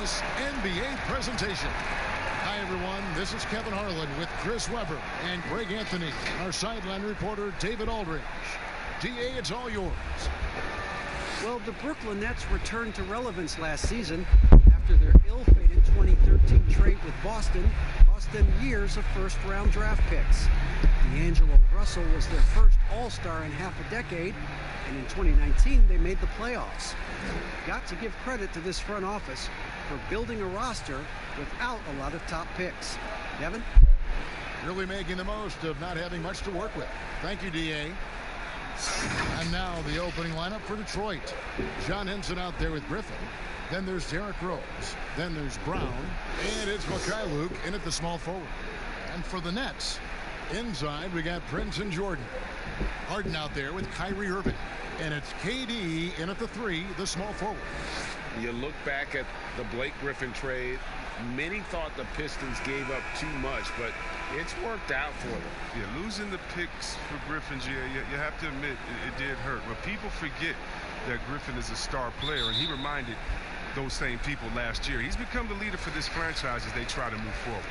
this NBA presentation. Hi, everyone. This is Kevin Harlan with Chris Webber and Greg Anthony, our sideline reporter, David Aldridge. DA, it's all yours. Well, the Brooklyn Nets returned to relevance last season after their ill-fated 2013 trade with Boston cost them years of first-round draft picks. D'Angelo Russell was their first All-Star in half a decade, and in 2019 they made the playoffs. Got to give credit to this front office for building a roster without a lot of top picks. Kevin? Really making the most of not having much to work with. Thank you, DA. And now the opening lineup for Detroit. John Henson out there with Griffin. Then there's Derrick Rose. Then there's Brown. And it's Mikhail Luke in at the small forward. And for the Nets, inside we got Prince and Jordan. Harden out there with Kyrie Irving. And it's KD in at the 3, the small forward. You look back at the Blake Griffin trade, many thought the Pistons gave up too much, but it's worked out for them. Yeah, losing the picks for Griffin, you have to admit it did hurt. But people forget that Griffin is a star player, and he reminded those same people last year. He's become the leader for this franchise as they try to move forward.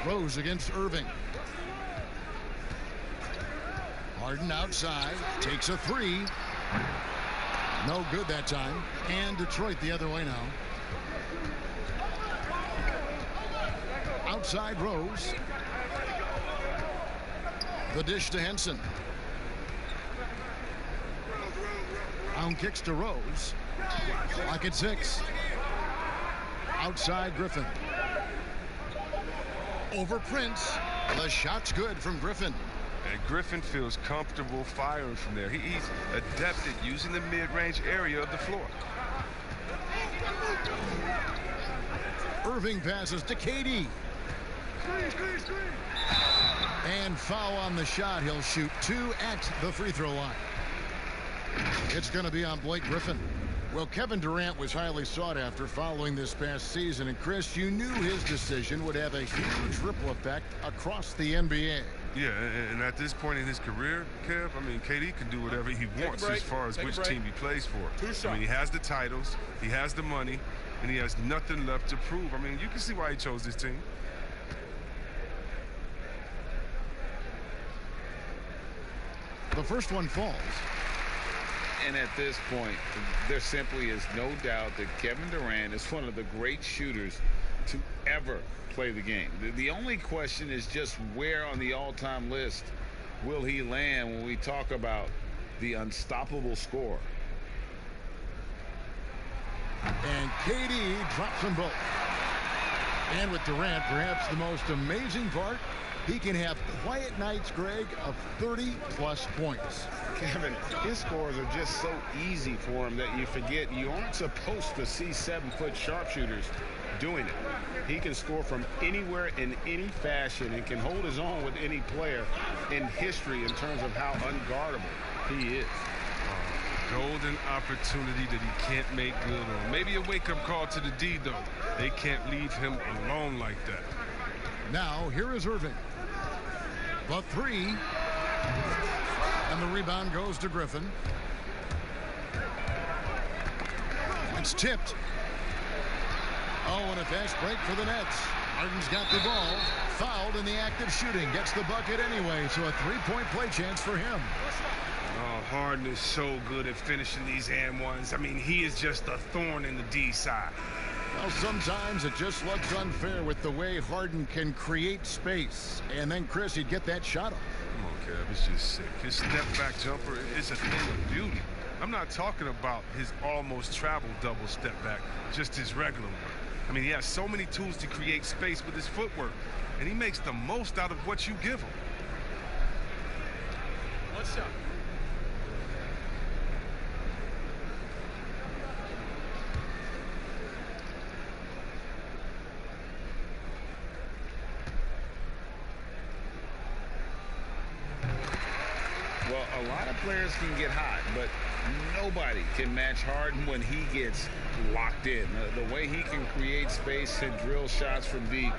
Rose against Irving. Harden outside, takes a 3. No good that time. And Detroit the other way now. Outside Rose. The dish to Henson. Brown kicks to Rose. Clock at 6. Outside Griffin. Over Prince. The shot's good from Griffin. And Griffin feels comfortable firing from there. He's adept at using the mid-range area of the floor. Irving passes to KD. And foul on the shot. He'll shoot 2 at the free throw line. It's going to be on Blake Griffin. Well, Kevin Durant was highly sought after following this past season. And Chris, you knew his decision would have a huge ripple effect across the NBA. Yeah, and at this point in his career, Kev, I mean, KD can do whatever he wants as far as which team he plays for. I mean, he has the titles, he has the money, and he has nothing left to prove. I mean, you can see why he chose this team. The first one falls. And at this point, there simply is no doubt that Kevin Durant is one of the great shooters to ever play the game. The only question is just where on the all-time list will he land when we talk about the unstoppable scorer. And KD drops them both. And with Durant, perhaps the most amazing part, he can have quiet nights, Greg, of 30-plus points. Kevin, his scores are just so easy for him that you forget you aren't supposed to see 7-foot sharpshooters doing it. He can score from anywhere in any fashion and can hold his own with any player in history in terms of how unguardable he is. Golden opportunity that he can't make good on. Maybe a wake-up call to the D, though. They can't leave him alone like that. Now, here is Irving. The 3. And the rebound goes to Griffin. It's tipped. Oh, and a fast break for the Nets. Harden's got the ball. Fouled in the act of shooting. Gets the bucket anyway, so a 3-point play chance for him. Oh, Harden is so good at finishing these and ones. I mean, he is just a thorn in the D side. Well, sometimes it just looks unfair with the way Harden can create space. And then, Chris, he'd get that shot off. Come on, Kev, it's just sick. His step-back jumper is a thing of beauty. I'm not talking about his almost travel double step-back, just his regular one. I mean, he has so many tools to create space with his footwork, and he makes the most out of what you give him. One shot. Well, a lot of players can get hot, but nobody can match Harden when he gets locked in. The way he can create space and drill shots from deep,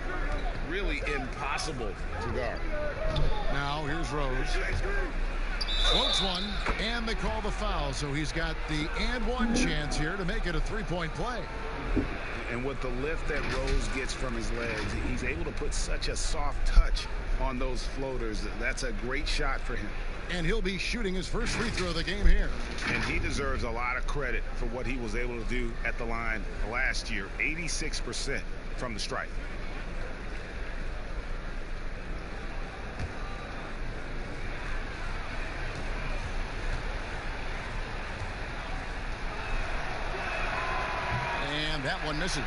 really impossible to guard. Now here's Rose. Floats one, and they call the foul, so he's got the and one chance here to make it a three-point play. And with the lift that Rose gets from his legs, he's able to put such a soft touch on those floaters. That's a great shot for him. And he'll be shooting his first free throw of the game here. And he deserves a lot of credit for what he was able to do at the line last year. 86% from the stripe. And that one misses.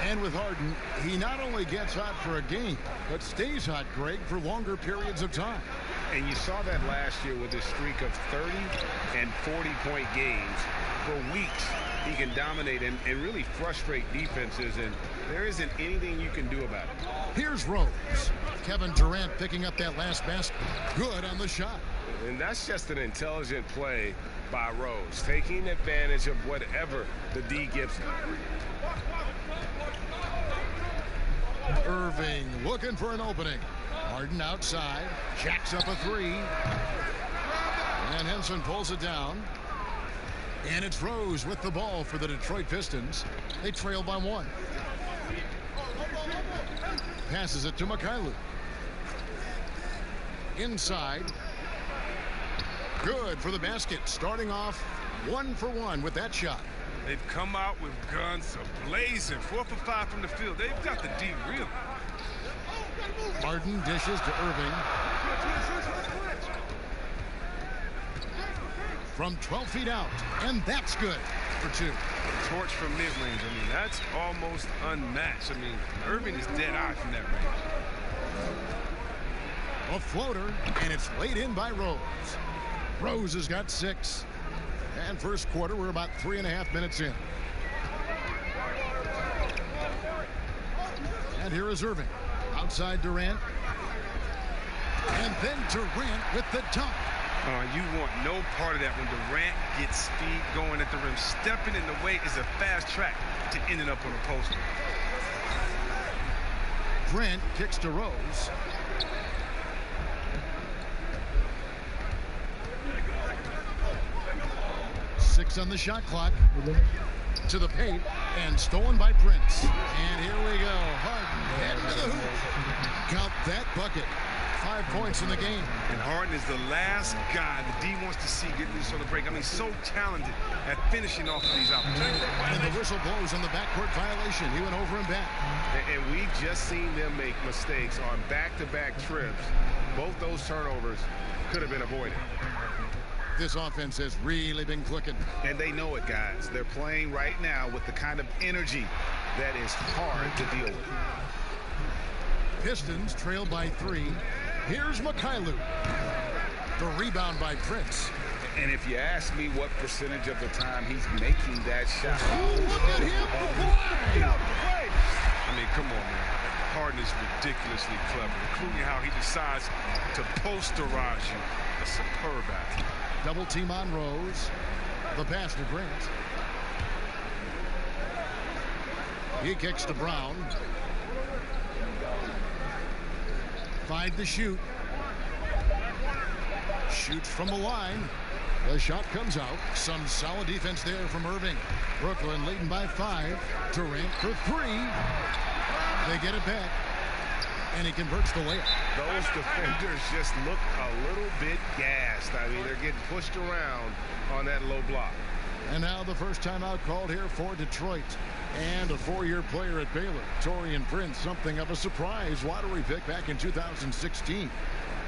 And with Harden, he not only gets hot for a game, but stays hot, Greg, for longer periods of time. And you saw that last year with his streak of 30 and 40-point games. For weeks, he can dominate and really frustrate defenses, and there isn't anything you can do about it. Here's Rose. Kevin Durant picking up that last basket. Good on the shot. And that's just an intelligent play by Rose, taking advantage of whatever the D gives him. Irving looking for an opening. Harden outside, jacks up a three. And Henson pulls it down. And it's Rose with the ball for the Detroit Pistons. They trail by one. Passes it to Mikhailuk. Inside. Good for the basket. Starting off 1 for 1 with that shot. They've come out with guns blazing. 4 for 5 from the field. They've got the D real. Harden dishes to Irving. From 12 feet out. And that's good for 2. Torch from mid-range. I mean, that's almost unmatched. I mean, Irving is dead eye from that range. A floater, and it's laid in by Rose. Rose has got 6. And first quarter, we're about 3.5 minutes in. And here is Irving. Outside Durant. And then Durant with the dunk. You want no part of that when Durant gets speed going at the rim. Stepping in the way is a fast track to ending up on a poster. Grant kicks to Rose. Six on the shot clock. To the paint and stolen by Prince. And here we go. Harden heading to the hoop. Count that bucket. 5 points in the game. And Harden is the last guy the D wants to see get loose on the break. I mean, so talented at finishing off of these opportunities. And the whistle blows on the backcourt violation. He went over and back. And we've just seen them make mistakes on back-to-back trips. Both those turnovers could have been avoided. This offense has really been clicking. And they know it, guys. They're playing right now with the kind of energy that is hard to deal with. Pistons trail by 3. Here's Mikhailuk. The rebound by Prince. And if you ask me what percentage of the time he's making that shot. Oh, look at him play! I mean, come on, man. Harden is ridiculously clever, including how he decides to posterize you. A superb athlete. Double team on Rose. The pass to Grant. He kicks to Brown. 5 to shoot. Shoots from the line. The shot comes out. Some solid defense there from Irving. Brooklyn leading by 5. Durant for 3. They get it back. And he converts the layup. Those defenders just look a little bit gassed. I mean, they're getting pushed around on that low block. And now the first timeout called here for Detroit. And a 4-year player at Baylor, Taurean Prince, something of a surprise lottery pick back in 2016.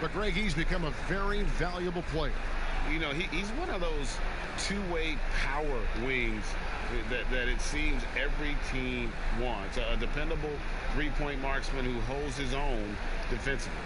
But, Greg, he's become a very valuable player. You know, he's one of those two-way power wings that it seems every team wants. A dependable three-point marksman who holds his own defensively.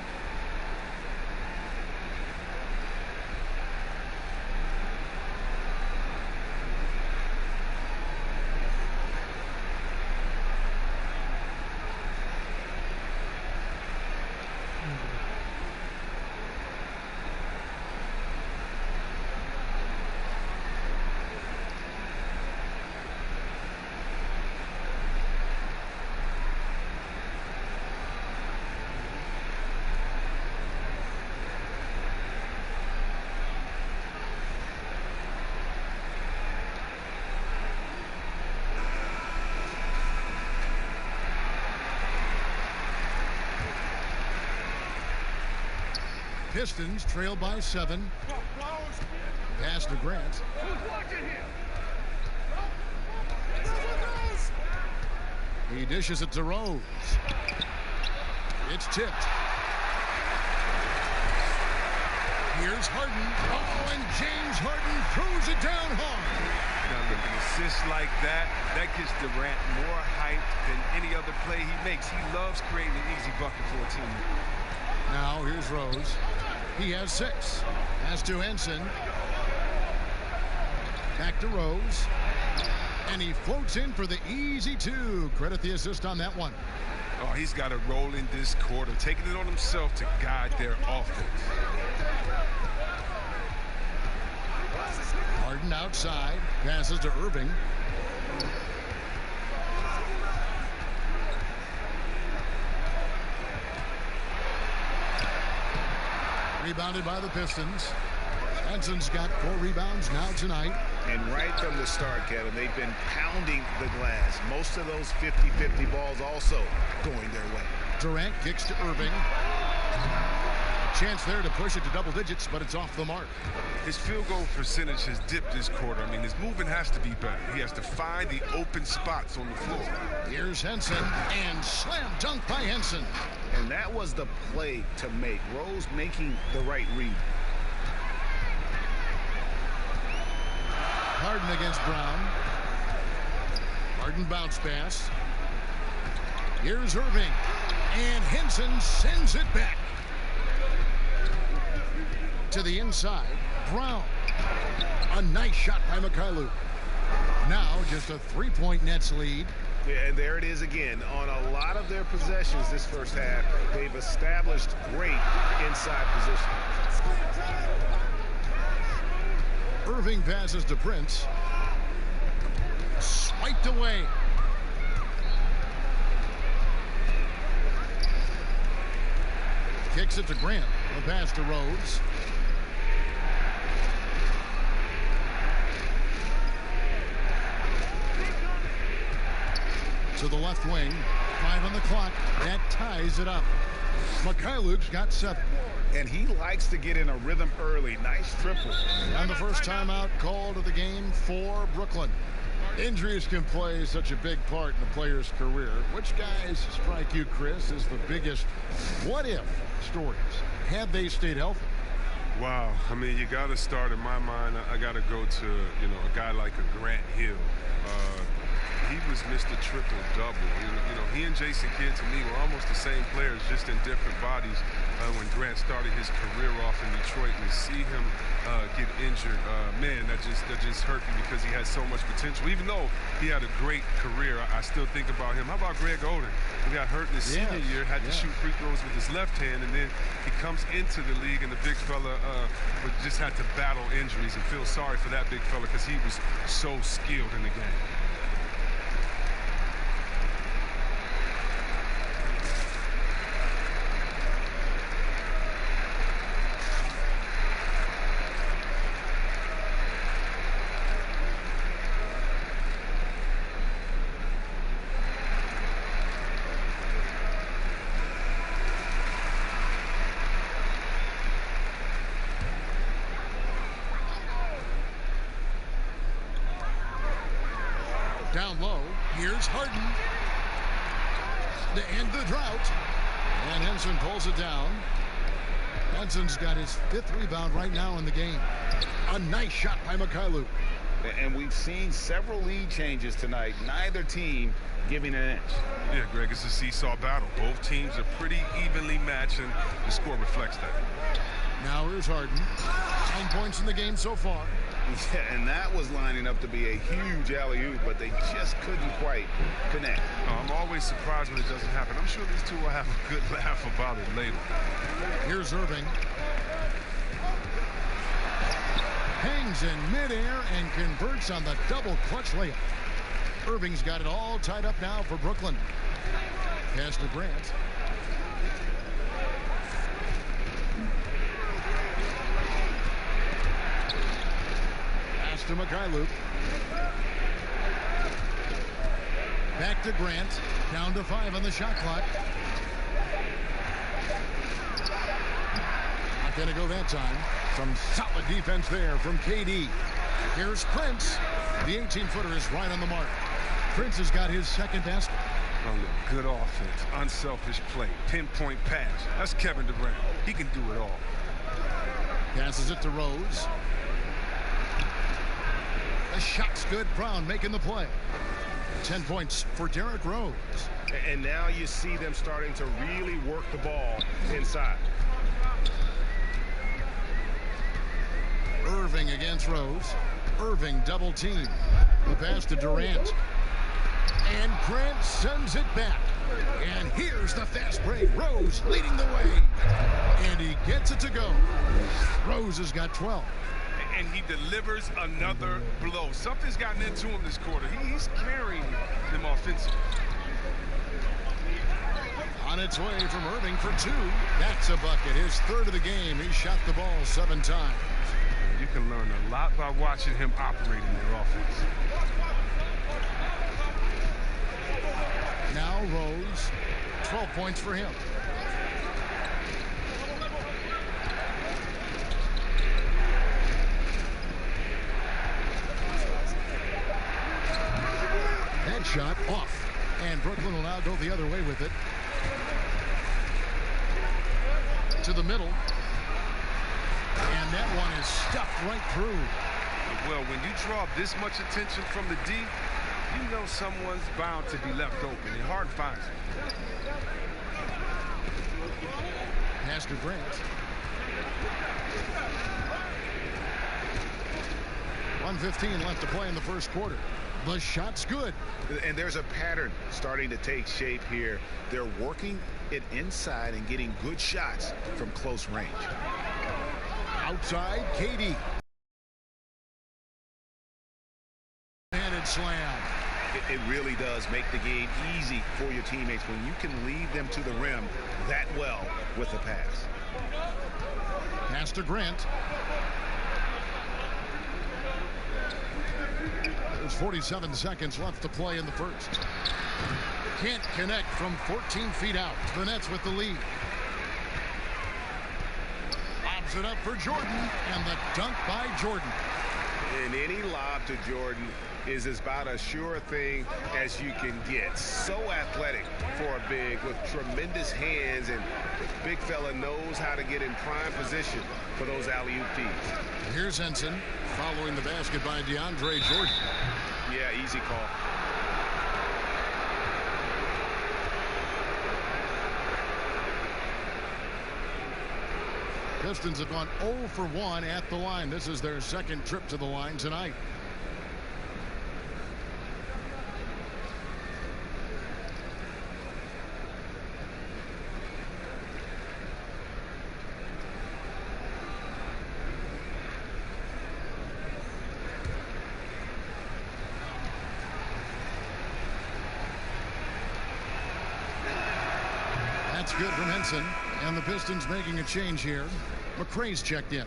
Pistons trail by 7. Pass to Grant. He dishes it to Rose. It's tipped. Here's Harden. Oh, and James Harden throws it down hard. Now, look, an assist like that gets Durant more hype than any other play he makes. He loves creating an easy bucket for a team. Now, here's Rose. He has 6. Pass to Henson. Back to Rose. And he floats in for the easy 2. Credit the assist on that one. Oh, he's got a role in this quarter, taking it on himself to guide their offense. Harden outside. Passes to Irving. Rebounded by the Pistons. Henson's got 4 rebounds now tonight. And right from the start, Kevin, they've been pounding the glass. Most of those 50-50 balls also going their way. Durant kicks to Irving. A chance there to push it to double digits, but it's off the mark. His field goal percentage has dipped this quarter. I mean, his movement has to be better. He has to find the open spots on the floor. Here's Henson, and slam dunk by Henson. And that was the play to make. Rose making the right read. Harden against Brown. Harden bounce pass. Here's Irving. And Henson sends it back. To the inside. Brown. A nice shot by Mikhailuk. Now just a 3-point Nets lead. Yeah, and there it is again. On a lot of their possessions this first half, they've established great inside position. Irving passes to Prince. Swiped away. Kicks it to Grant. The pass to Rose. To the left wing. 5 on the clock. That ties it up. Mikhailuk's got 7. And he likes to get in a rhythm early. Nice triple. And the first timeout called of the game for Brooklyn. Injuries can play such a big part in a player's career. Which guys strike you, Chris, as the biggest what-if stories had they stayed healthy? Wow. I mean, you got to start, in my mind, I got to go to, a guy like a Grant Hill. He was Mr. Triple-Double. He and Jason Kidd, to me, were almost the same players, just in different bodies. When Grant started his career off in Detroit, and to see him get injured, man, that just hurt me because he had so much potential. Even though he had a great career, I still think about him. How about Greg Oden? He got hurt in his senior year, had to shoot free throws with his left hand, and then he comes into the league, and the big fella just had to battle injuries, and feel sorry for that big fella because he was so skilled in the game. Down low, here's Harden. To end the drought. And Henson pulls it down. Henson's got his 5th rebound right now in the game. A nice shot by Mikhailuk. And we've seen several lead changes tonight. Neither team giving an inch. Yeah, Greg, it's a seesaw battle. Both teams are pretty evenly matched, and the score reflects that. Now here's Harden. 9 points in the game so far. Yeah, and that was lining up to be a huge alley-oop, but they just couldn't quite connect. I'm always surprised when it doesn't happen. I'm sure these two will have a good laugh about it later. Here's Irving. Hangs in midair and converts on the double clutch layup. Irving's got it all tied up now for Brooklyn. Pass to Grant. To Mikhailuk. Back to Grant. Down to 5 on the shot clock. At gonna go that time. Some solid defense there from KD. Here's Prince. The 18-footer is right on the mark. Prince has got his second basket. Oh, look, good offense, unselfish play, pinpoint pass. That's Kevin Durant. He can do it all. Passes it to Rose. The shot's good. Brown making the play. 10 points for Derrick Rose. And now you see them starting to really work the ball inside. Irving against Rose. Irving double team. The pass to Durant. And Grant sends it back. And here's the fast break. Rose leading the way. And he gets it to go. Rose has got 12. And he delivers another blow. Something's gotten into him this quarter. He's carrying them offensively. On its way from Irving for 2. That's a bucket. His third of the game. He shot the ball 7 times. You can learn a lot by watching him operate in their offense. Now Rose, 12 points for him. That shot off, and Brooklyn will now go the other way with it. To the middle, and that one is stuffed right through. Well, when you draw this much attention from the D, you know someone's bound to be left open, and Hart finds it. Pass to Grant. 1:15 left to play in the first quarter. The shot's good. And there's a pattern starting to take shape here. They're working it inside and getting good shots from close range. Outside, KD. Handed slam. It really does make the game easy for your teammates when you can lead them to the rim that well with the pass. Pass to Grant. There's 47 seconds left to play in the first. Can't connect from 14 feet out. The Nets with the lead. Lobs it up for Jordan, and the dunk by Jordan. And any lob to Jordan is about as sure a thing as you can get. So athletic for a big with tremendous hands, and big fella knows how to get in prime position for those alley-oop feeds. Here's Henson following the basket by DeAndre Jordan. Yeah, easy call. Pistons have gone 0 for 1 at the line. This is their second trip to the line tonight. That's good from Henson. And the Pistons making a change here. McRae's checked in.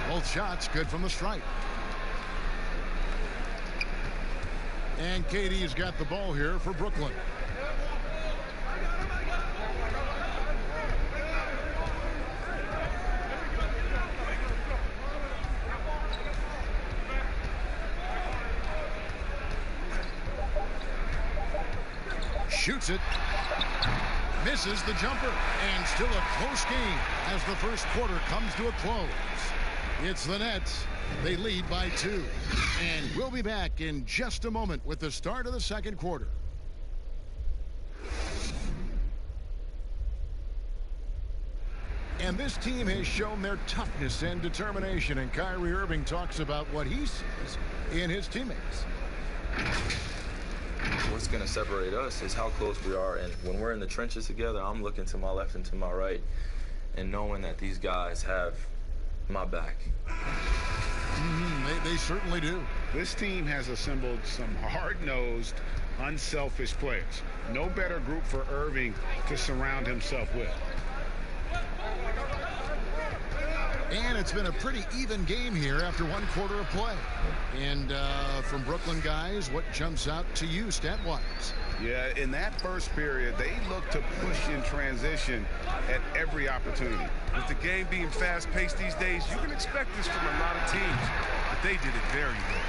Both shots good from the stripe. And KD's got the ball here for Brooklyn. Shoots it. Misses the jumper. And still a close game as the first quarter comes to a close. It's the Nets. They lead by 2. And we'll be back in just a moment with the start of the second quarter. And this team has shown their toughness and determination. And Kyrie Irving talks about what he sees in his teammates. What's going to separate us is how close we are. And when we're in the trenches together, I'm looking to my left and to my right and knowing that these guys have my back. They certainly do. This team has assembled some hard-nosed, unselfish players. No better group for Irving to surround himself with. And it's been a pretty even game here after one quarter of play. And from Brooklyn guys, what jumps out to you stat-wise? Yeah, in that first period, they look to push in transition at every opportunity. With the game being fast-paced these days, you can expect this from a lot of teams, but they did it very well.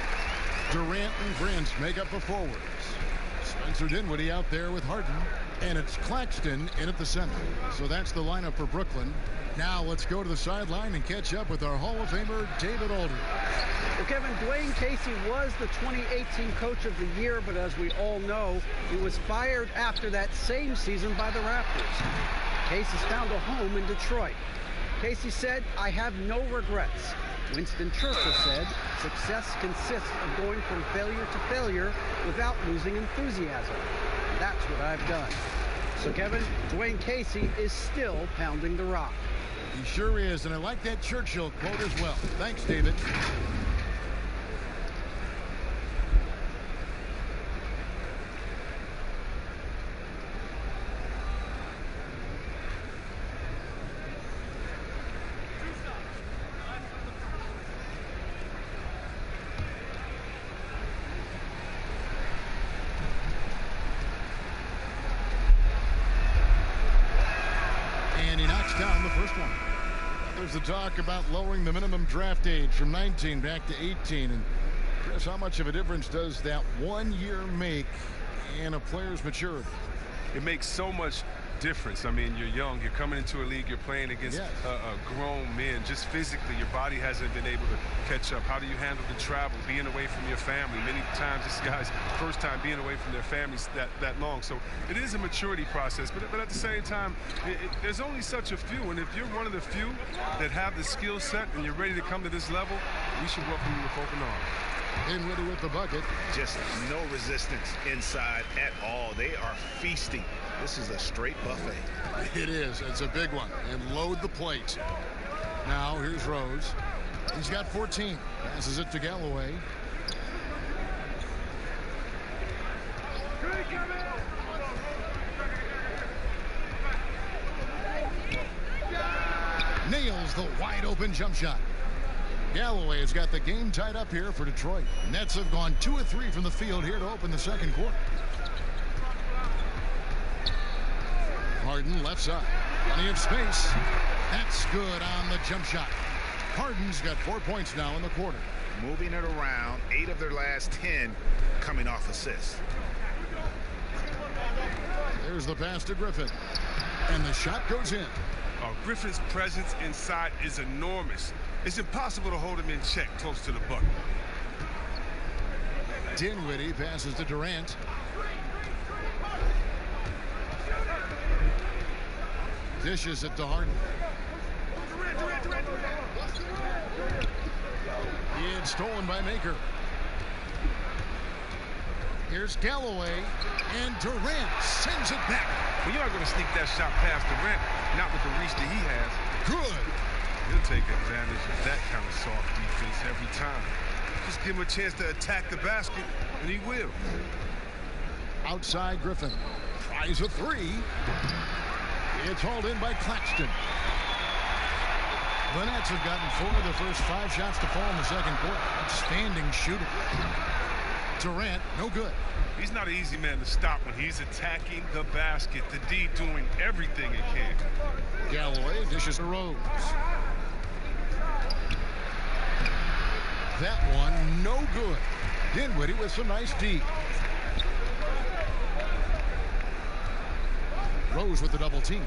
Durant and Grant make up the forwards. Spencer Dinwiddie out there with Harden. And it's Claxton in at the center. So that's the lineup for Brooklyn. Now let's go to the sideline and catch up with our Hall of Famer, David Aldridge. Well, Kevin, Dwayne Casey was the 2018 Coach of the Year, but as we all know, he was fired after that same season by the Raptors. Casey's found a home in Detroit. Casey said, "I have no regrets." Winston Churchill said, "Success consists of going from failure to failure without losing enthusiasm. That's what I've done." So, Kevin, Dwayne Casey is still pounding the rock. He sure is, and I like that Churchill quote as well. Thanks, David. And he knocks down the first one. There's the talk about lowering the minimum draft age from 19 back to 18. And Chris, how much of a difference does that 1 year make in a player's maturity? It makes so much difference. I mean, you're young, you're coming into a league, you're playing against grown men. Just physically, your body hasn't been able to catch up. How do you handle the travel, being away from your family? Many times this guy's first time being away from their families that long. So it is a maturity process, but at the same time, there's only such a few. And if you're one of the few that have the skill set and you're ready to come to this level, we should welcome you with open arms. Dinwiddie with the bucket. Just no resistance inside at all. They are feasting. This is a straight buffet. It is. It's a big one. And load the plate. Now here's Rose. He's got 14. Passes it to Galloway. Nails the wide open jump shot. Galloway has got the game tied up here for Detroit. Nets have gone 2 of 3 from the field here to open the second quarter. Harden left side. Plenty of space. That's good on the jump shot. Harden's got 4 points now in the quarter. Moving it around, 8 of their last 10 coming off assists. There's the pass to Griffin. And the shot goes in. Griffin's presence inside is enormous. It's impossible to hold him in check close to the bucket. Dinwiddie passes to Durant. Dishes it to Harden. It's stolen by Maker. Here's Galloway, and Durant sends it back. Well, you're not going to sneak that shot past Durant, not with the reach that he has. Good. He'll take advantage of that kind of soft defense every time. Just give him a chance to attack the basket, and he will. Outside Griffin. Tries a three. It's hauled in by Claxton. The Nets have gotten 4 of their first 5 shots to fall in the second quarter. Outstanding shooting. Durant, no good. He's not an easy man to stop when he's attacking the basket. The D doing everything it can. Galloway dishes to Rose. That one, no good. Dinwiddie with some nice D. Rose with the double team.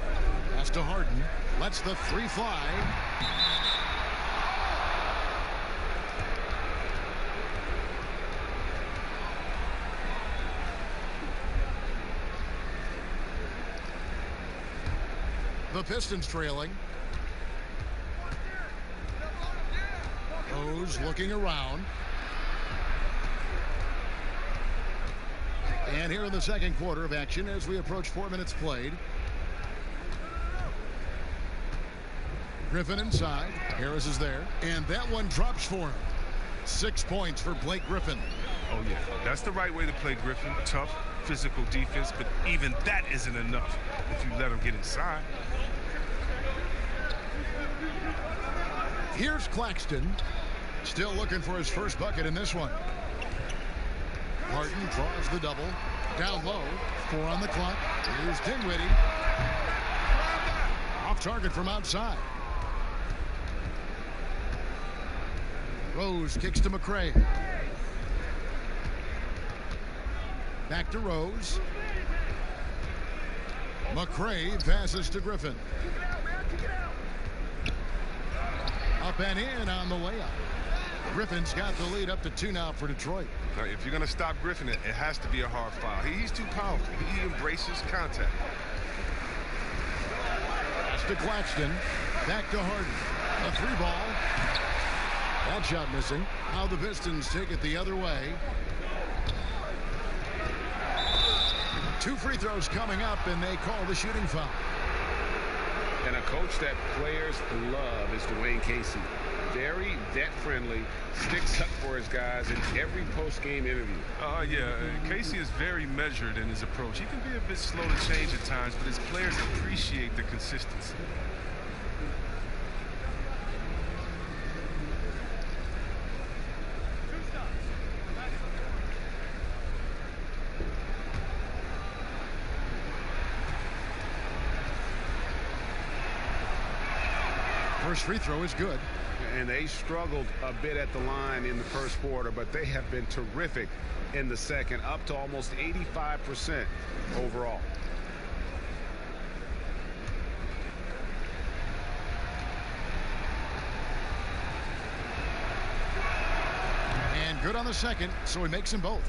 Pass to Harden. Lets the 3 fly. The Pistons trailing. Rose looking around. And here in the second quarter of action as we approach 4 minutes played. Griffin inside. Harris is there. And that one drops for him. 6 points for Blake Griffin. Oh, yeah. That's the right way to play Griffin. Tough, physical defense, but even that isn't enough if you let him get inside. Here's Claxton. Still looking for his first bucket in this one. Martin draws the double. Down low. 4 on the clock. Here's Dinwiddie. Off target from outside. Rose kicks to McRae. Back to Rose. McRae passes to Griffin. Up and in on the layup. Griffin's got the lead up to 2 now for Detroit. Now, if you're going to stop Griffin, it has to be a hard foul. He's too powerful. He embraces contact. Pass to Claxton. Back to Harden. A 3-ball. That shot missing. Now the Pistons take it the other way. 2 free throws coming up, and they call the shooting foul. And a coach that players love is Dwayne Casey. Very vet-friendly, sticks up for his guys in every post-game interview. Yeah, Casey is very measured in his approach. He can be a bit slow to change at times, but his players appreciate the consistency. First free throw is good. And they struggled a bit at the line in the first quarter, but they have been terrific in the second, up to almost 85% overall. And good on the second, so he makes them both.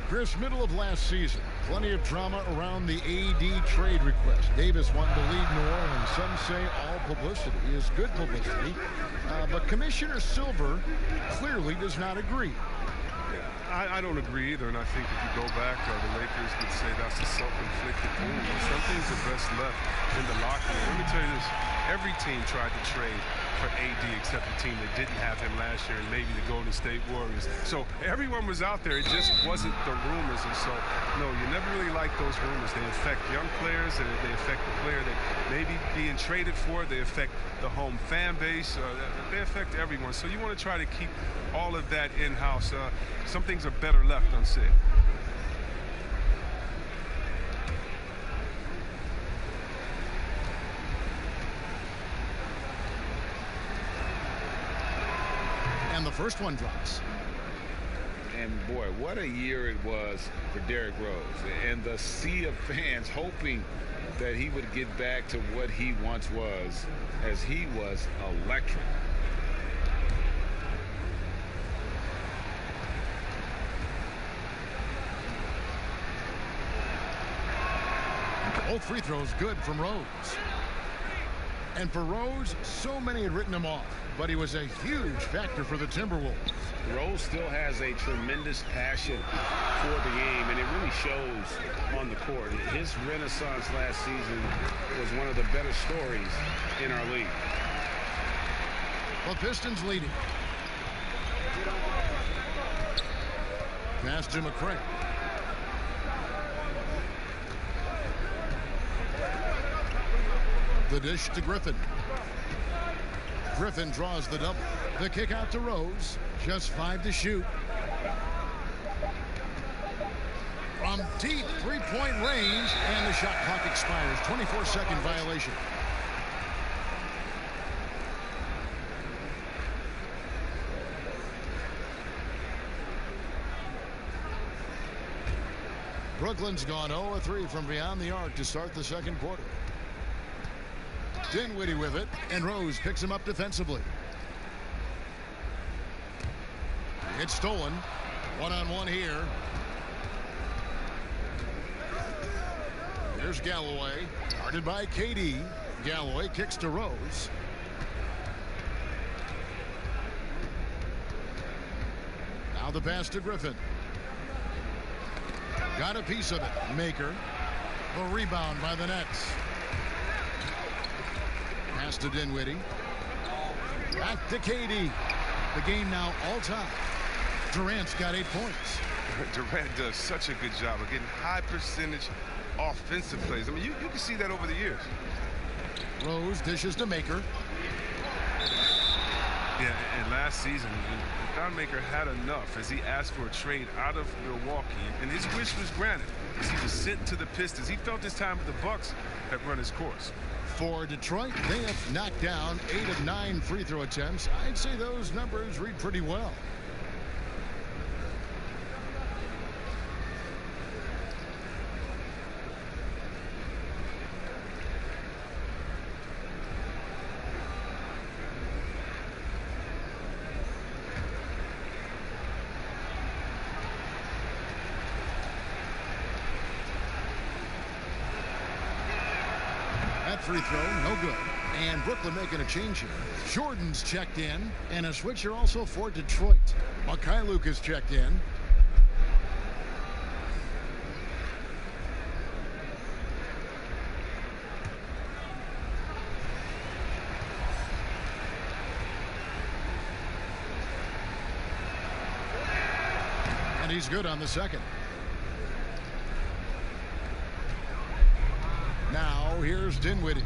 Chris, middle of last season, plenty of drama around the AD trade request. Davis wanting to leave New Orleans. Some say all publicity is good publicity. But Commissioner Silver clearly does not agree. I don't agree either, and I think if you go back, the Lakers would say that's a self-inflicted wound. Some things are best left in the locker room. Let me tell you this. Every team tried to trade for AD except the team that didn't have him last year, and maybe the Golden State Warriors. So everyone was out there. It just wasn't the rumors. And so, no, you never really like those rumors. They affect young players, and they affect the player that may be being traded for. They affect the home fan base. They affect everyone. So you want to try to keep all of that in-house. Some things are better left unsaid. And the first one drops. And boy, what a year it was for Derrick Rose. And the sea of fans hoping that he would get back to what he once was, as he was electric. Both free throws good from Rose. And for Rose, so many had written him off, but he was a huge factor for the Timberwolves. Rose still has a tremendous passion for the game, and it really shows on the court. His renaissance last season was one of the better stories in our league. The Pistons leading. Pass to McRae. The dish to Griffin. Griffin draws the double. The kick out to Rose. Just 5 to shoot. From deep three-point range, and the shot clock expires. 24-second violation. Brooklyn's gone 0-3 from beyond the arc to start the second quarter. Dinwiddie with it, and Rose picks him up defensively. It's stolen. One-on-one here. Here's Galloway. Guarded by KD. Galloway kicks to Rose. Now the pass to Griffin. Got a piece of it. Maker. The rebound by the Nets. Pass to Dinwiddie. Back to KD. The game now all-time. Durant's got 8 points. Durant does such a good job of getting high percentage offensive plays. I mean, you can see that over the years. Rose dishes to Maker. Yeah, and last season, Don Maker had enough as he asked for a trade out of Milwaukee, and his wish was granted as he was sent to the Pistons. He felt his time with the Bucks had run his course. For Detroit, they have knocked down 8 of 9 free throw attempts. I'd say those numbers read pretty well. Free throw, no good. And Brooklyn making a change here. Jordan's checked in, and a switcher also for Detroit. Mikhailuk is checked in. And he's good on the second. Now here's Dinwiddie.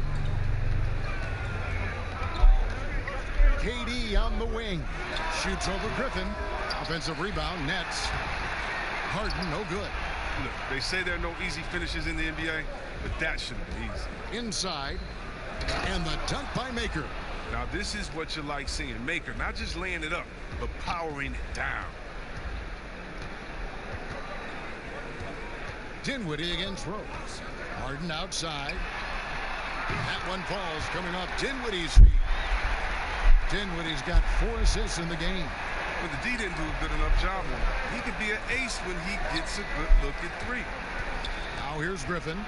KD on the wing. Shoots over Griffin. Offensive rebound, Nets. Harden, no good. Look, they say there are no easy finishes in the NBA, but that should have been easy. Inside. And the dunk by Maker. Now this is what you like seeing. Maker not just laying it up, but powering it down. Dinwiddie against Rose. Harden outside. That one falls coming off Dinwiddie's feet. Dinwiddie's got 4 assists in the game. But the D didn't do a good enough job on him. He could be an ace when he gets a good look at 3. Now here's Griffin.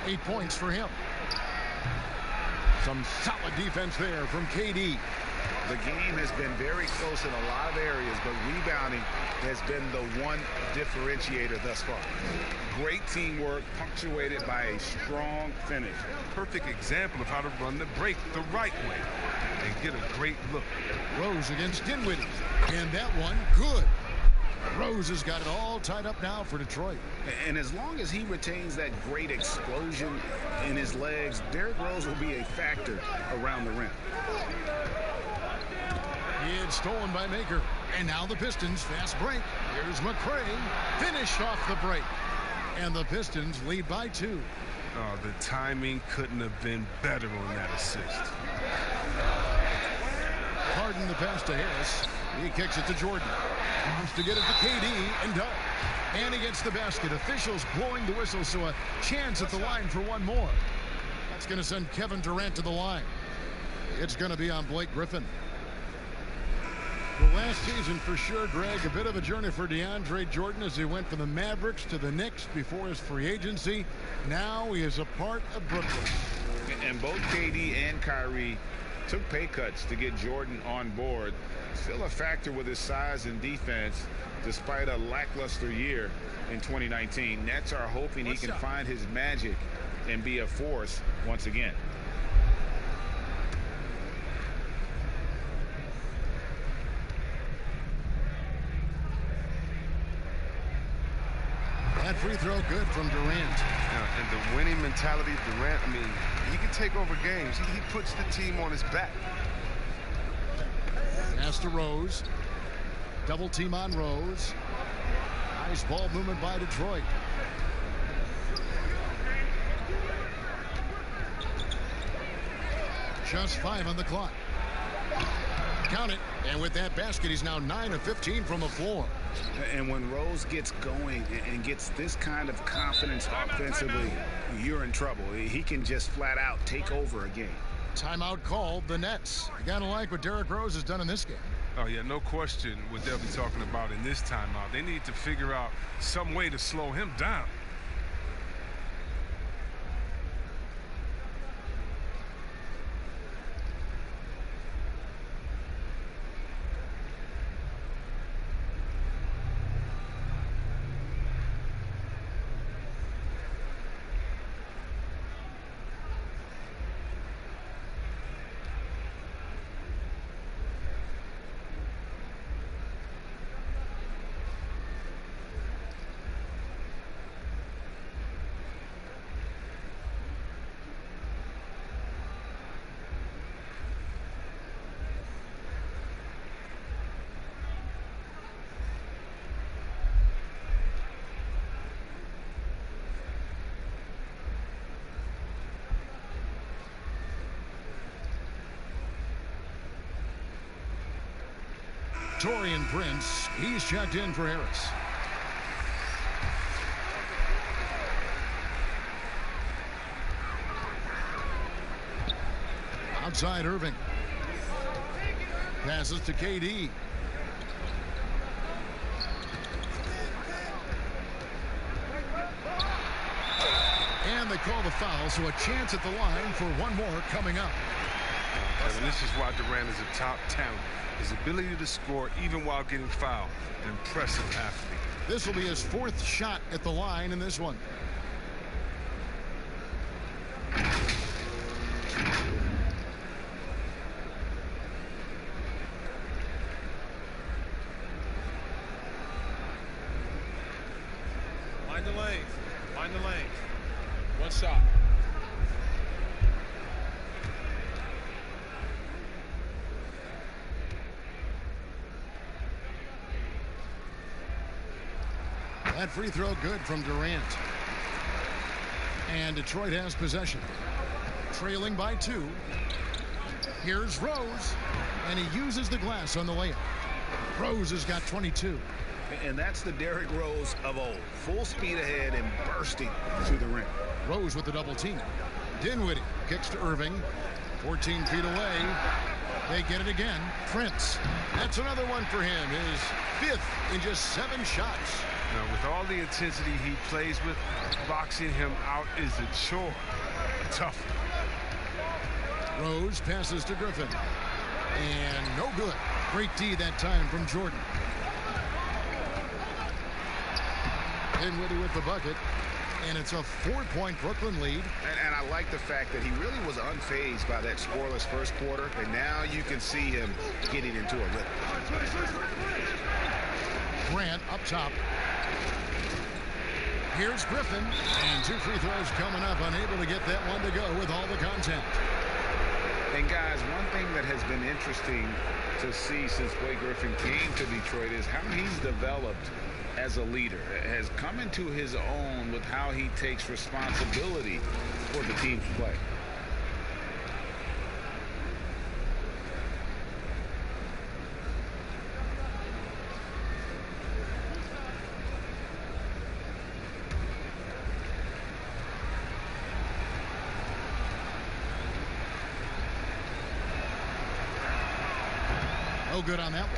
8 points for him. Some solid defense there from KD. The game has been very close in a lot of areas, but rebounding has been the one differentiator thus far. Great teamwork punctuated by a strong finish. Perfect example of how to run the break the right way and get a great look. Rose against Dinwiddie. And that one, good. Rose has got it all tied up now for Detroit. And as long as he retains that great explosion in his legs, Derrick Rose will be a factor around the rim. It's stolen by Maker. And now the Pistons, fast break. Here's McRae, finished off the break. And the Pistons lead by 2. Oh, the timing couldn't have been better on that assist. Harden the pass to Harris. He kicks it to Jordan. Wants to get it to KD and does. And he gets the basket. Officials blowing the whistle, so a chance at the line for one more. That's going to send Kevin Durant to the line. It's going to be on Blake Griffin. Well, last season, for sure, Greg, a bit of a journey for DeAndre Jordan as he went from the Mavericks to the Knicks before his free agency. Now he is a part of Brooklyn. And both KD and Kyrie took pay cuts to get Jordan on board. Still a factor with his size and defense, despite a lackluster year in 2019. Nets are hoping he can find his magic and be a force once again. That free throw good from Durant. And the winning mentality of Durant, I mean, he can take over games. He puts the team on his back. Pass to Rose. Double team on Rose. Nice ball movement by Detroit. Just 5 on the clock. Count it. And with that basket, he's now 9 of 15 from the floor. And when Rose gets going and gets this kind of confidence offensively, you're in trouble. He can just flat out take over a game. Timeout called the Nets. You gotta like what Derrick Rose has done in this game. Oh, yeah, no question what they'll be talking about in this timeout. They need to figure out some way to slow him down. Taurean Prince, he's checked in for Harris. Outside Irving. Passes to KD. And they call the foul, so a chance at the line for one more coming up. And this is why Durant is a top talent. His ability to score even while getting fouled. An impressive athlete. This will be his fourth shot at the line in this one. Find the lane. Find the lane. One shot. That free throw good from Durant. And Detroit has possession. Trailing by 2. Here's Rose. And he uses the glass on the layup. Rose has got 22. And that's the Derrick Rose of old. Full speed ahead and bursting to the rim. Rose with the double team. Dinwiddie kicks to Irving. 14 feet away. They get it again. Prince. That's another one for him. His 5th in just 7 shots. Now, with all the intensity he plays with, boxing him out is a chore. A tough one. Rose passes to Griffin. And no good. Great D that time from Jordan. Dinwiddie with the bucket. And it's a 4-point Brooklyn lead. And I like the fact that he really was unfazed by that scoreless first quarter. And now you can see him getting into a rhythm. Grant up top. Here's Griffin. And 2 free throws coming up. Unable to get that one to go with all the contact. And guys, one thing that has been interesting to see since Blake Griffin came to Detroit is how he's developed as a leader, has come into his own with how he takes responsibility for the team's play. No good on that one.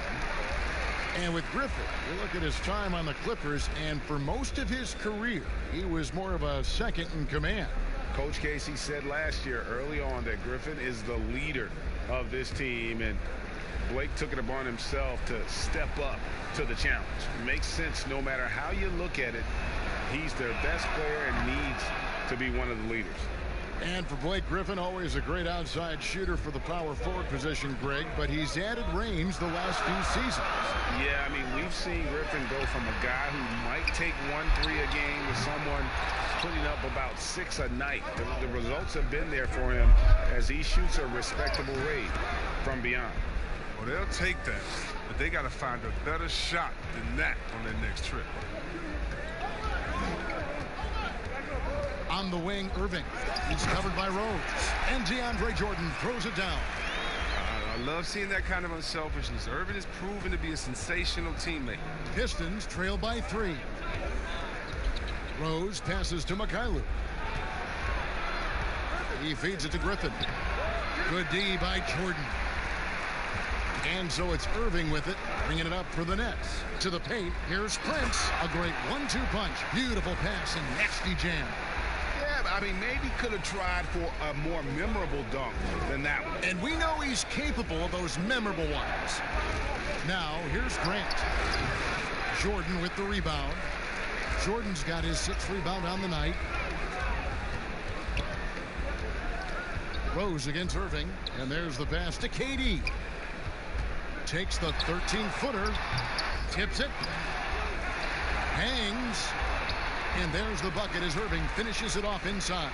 And with Griffin, you look at his time on the Clippers, and for most of his career, he was more of a second in command. Coach Casey said last year early on that Griffin is the leader of this team, and Blake took it upon himself to step up to the challenge. It makes sense no matter how you look at it. He's their best player and needs to be one of the leaders. And for Blake Griffin, always a great outside shooter for the power forward position, Greg, but he's added range the last few seasons. Yeah, I mean, we've seen Griffin go from a guy who might take 1 3 a game to someone putting up about 6 a night. The results have been there for him as he shoots a respectable rate from beyond. Well, they'll take that, but they got to find a better shot than that on their next trip. On the wing, Irving. He's covered by Rose. And DeAndre Jordan throws it down. I love seeing that kind of unselfishness. Irving is proven to be a sensational teammate. Pistons trail by 3. Rose passes to Mikhailuk. He feeds it to Griffin. Good D by Jordan. And so it's Irving with it, bringing it up for the Nets. To the paint, here's Prince. A great 1-2 punch. Beautiful pass and nasty jam. I mean, maybe could have tried for a more memorable dunk than that one. And we know he's capable of those memorable ones. Now, here's Grant. Jordan with the rebound. Jordan's got his 6th rebound on the night. Rose against Irving. And there's the pass to KD. Takes the 13-footer. Tips it. Hangs. And there's the bucket as Irving finishes it off inside.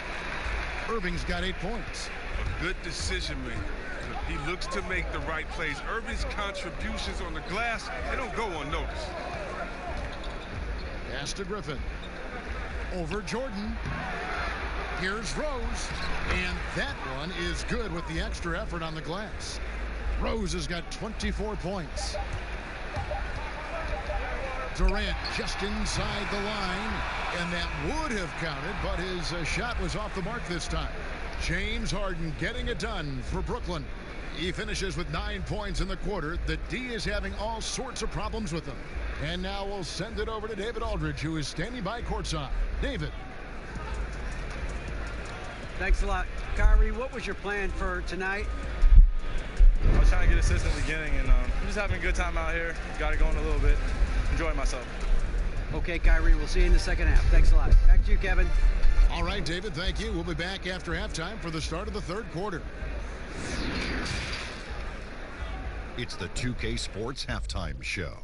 Irving's got 8 points. A good decision maker. He looks to make the right plays. Irving's contributions on the glass, they don't go unnoticed. Pass to Griffin. Over Jordan. Here's Rose. And that one is good with the extra effort on the glass. Rose has got 24 points. Durant just inside the line, and that would have counted, but his shot was off the mark this time. James Harden getting it done for Brooklyn. He finishes with 9 points in the quarter. The D is having all sorts of problems with him. And now we'll send it over to David Aldridge, who is standing by courtside. David. Thanks a lot. Kyrie, what was your plan for tonight? I was trying to get assists in the beginning, and I'm just having a good time out here. Got it going a little bit. Enjoying myself. Okay, Kyrie, we'll see you in the second half. Thanks a lot. Back to you, Kevin. All right, David, thank you. We'll be back after halftime for the start of the third quarter. It's the 2K Sports Halftime Show.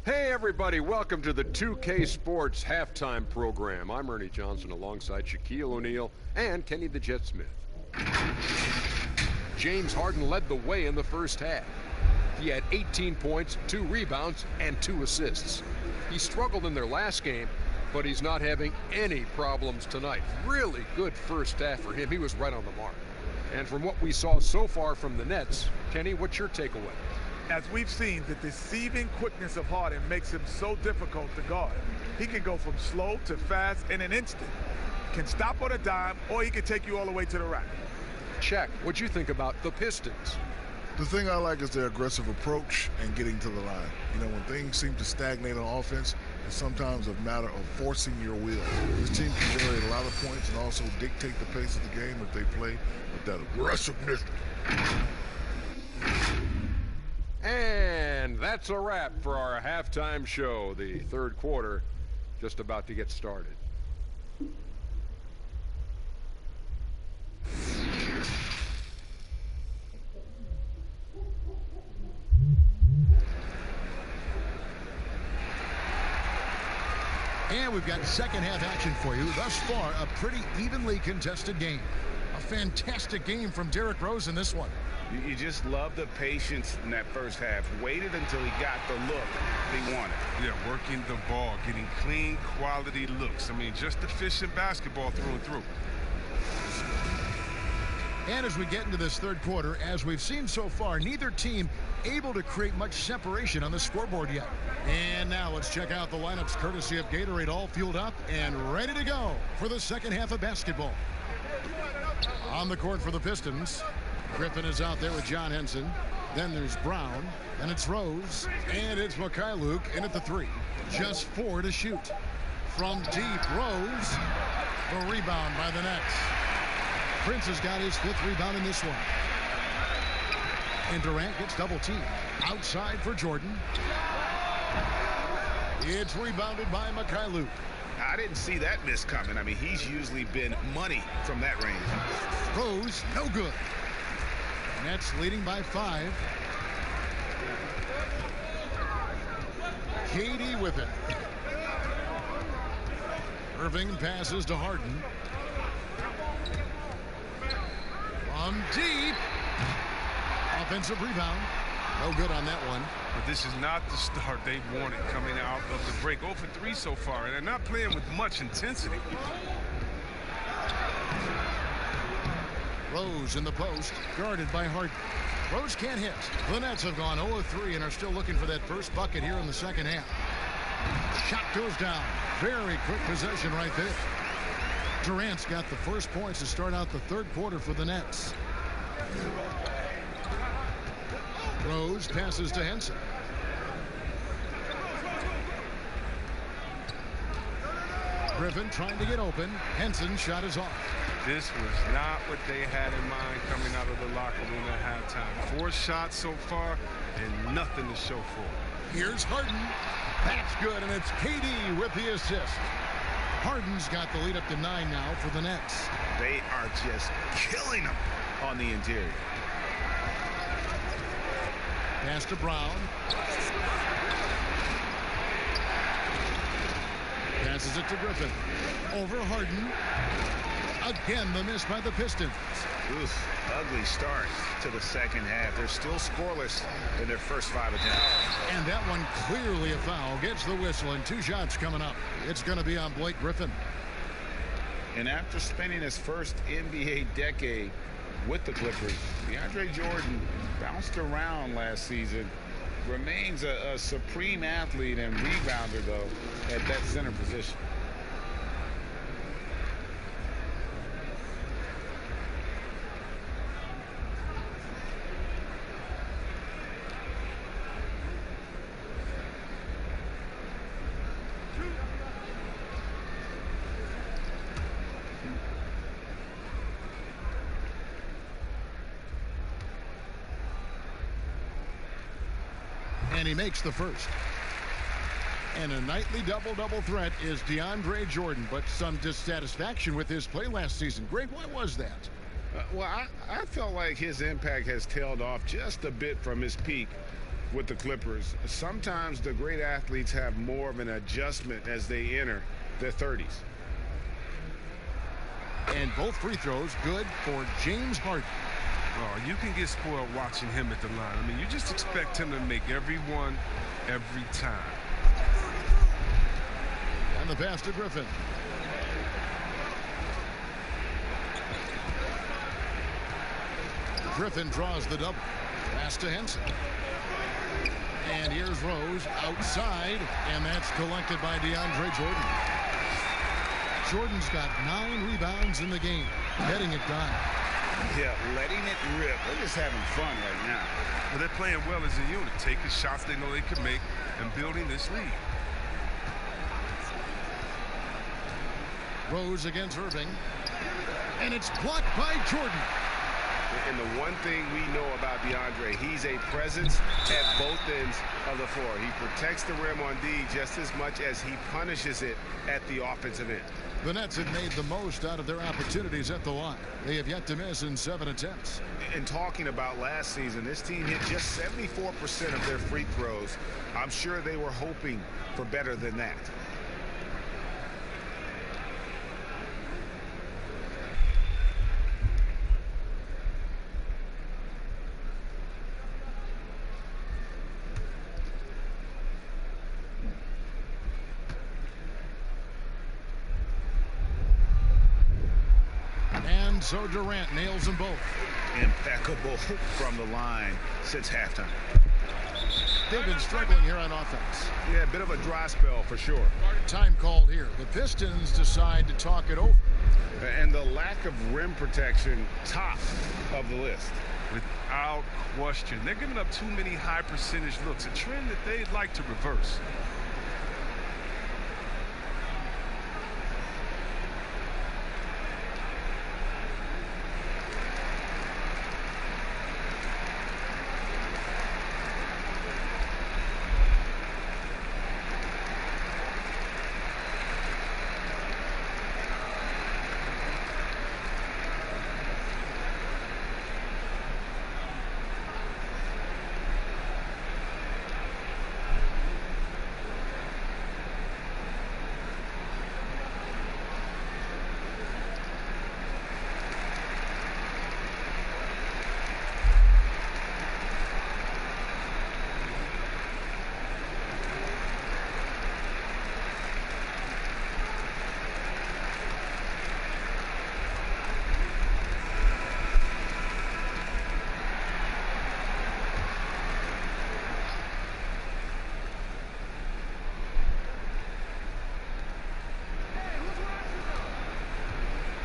Hey everybody, welcome to the 2K Sports Halftime Program. I'm Ernie Johnson alongside Shaquille O'Neal and Kenny the Jet Smith. James Harden led the way in the first half. He had 18 points, 2 rebounds, and 2 assists. He struggled in their last game, but he's not having any problems tonight. Really good first half for him. He was right on the mark. And from what we saw so far from the Nets, Kenny, what's your takeaway? As we've seen, the deceiving quickness of Harden makes him so difficult to guard. He can go from slow to fast in an instant. Can stop on a dime, or he can take you all the way to the rack. Check. What'd you think about the Pistons? The thing I like is their aggressive approach and getting to the line. You know, when things seem to stagnate on offense, it's sometimes a matter of forcing your will. This team can generate a lot of points and also dictate the pace of the game if they play with that aggressiveness. And that's a wrap for our halftime show. The third quarter just about to get started. And we've got second half action for you. Thus far, a pretty evenly contested game. A fantastic game from Derrick Rose in this one. You just love the patience in that first half. Waited until he got the look he wanted. Yeah, working the ball, getting clean, quality looks. I mean, just efficient basketball through and through. And as we get into this third quarter, as we've seen so far, neither team able to create much separation on the scoreboard yet. And now let's check out the lineups courtesy of Gatorade, all fueled up and ready to go for the second half of basketball. On the court for the Pistons, Griffin is out there with John Henson. Then there's Brown, and it's Rose, and it's Mikhailuk in at the 3. Just 4 to shoot. From deep, Rose, the rebound by the Nets. Prince has got his 5th rebound in this one. And Durant gets double teamed. Outside for Jordan. It's rebounded by Mikhailuk. I didn't see that miss coming. I mean, he's usually been money from that range. Rose, no good. Nets leading by 5. KD with it. Irving passes to Harden. From deep. Offensive rebound. No good on that one. But this is not the start they wanted coming out of the break. 0 for 3 so far, and they're not playing with much intensity. Rose in the post, guarded by Harden. Rose can't hit. The Nets have gone 0-3 and are still looking for that first bucket here in the second half. Shot goes down. Very quick possession right there. Durant's got the first points to start out the third quarter for the Nets. Rose passes to Henson. Griffin trying to get open. Henson's shot is off. This was not what they had in mind coming out of the locker room at halftime. 4 shots so far and nothing to show for it. Here's Harden. That's good, and it's KD with the assist. Harden's got the lead up to 9 now for the Nets. They are just killing them on the interior. Pass to Brown. Passes it to Griffin. Over Harden. Again, the miss by the Pistons. Oof, ugly start to the second half. They're still scoreless in their first 5 attempts. And that one clearly a foul. Gets the whistle, and 2 shots coming up. It's going to be on Blake Griffin. And after spending his first NBA decade with the Clippers, DeAndre Jordan bounced around last season Remains a supreme athlete and rebounder, though, at that center position. And he makes the first. And a nightly double-double threat is DeAndre Jordan, but some dissatisfaction with his play last season. Greg, why was that? Well, I felt like his impact has tailed off just a bit from his peak with the Clippers. Sometimes the great athletes have more of an adjustment as they enter their 30s. And both free throws good for James Harden. Oh, you can get spoiled watching him at the line. I mean, you just expect him to make every one, every time. And the pass to Griffin. Griffin draws the double. Pass to Henson. And here's Rose outside, and that's collected by DeAndre Jordan. Jordan's got 9 rebounds in the game, getting it done. Yeah, letting it rip. They're just having fun right now. Well, they're playing well as a unit, taking shots they know they can make and building this lead. Rose against Irving, and it's blocked by Jordan. And the one thing we know about DeAndre, he's a presence at both ends of the floor. He protects the rim on D just as much as he punishes it at the offensive end. The Nets have made the most out of their opportunities at the line. They have yet to miss in 7 attempts. And talking about last season, this team hit just 74% of their free throws. I'm sure they were hoping for better than that. So Durant nails them both. Impeccable from the line since halftime. They've been struggling here on offense. Yeah, a bit of a dry spell for sure. Time called here. The Pistons decide to talk it over. And the lack of rim protection, top of the list. Without question. They're giving up too many high percentage looks, a trend that they'd like to reverse.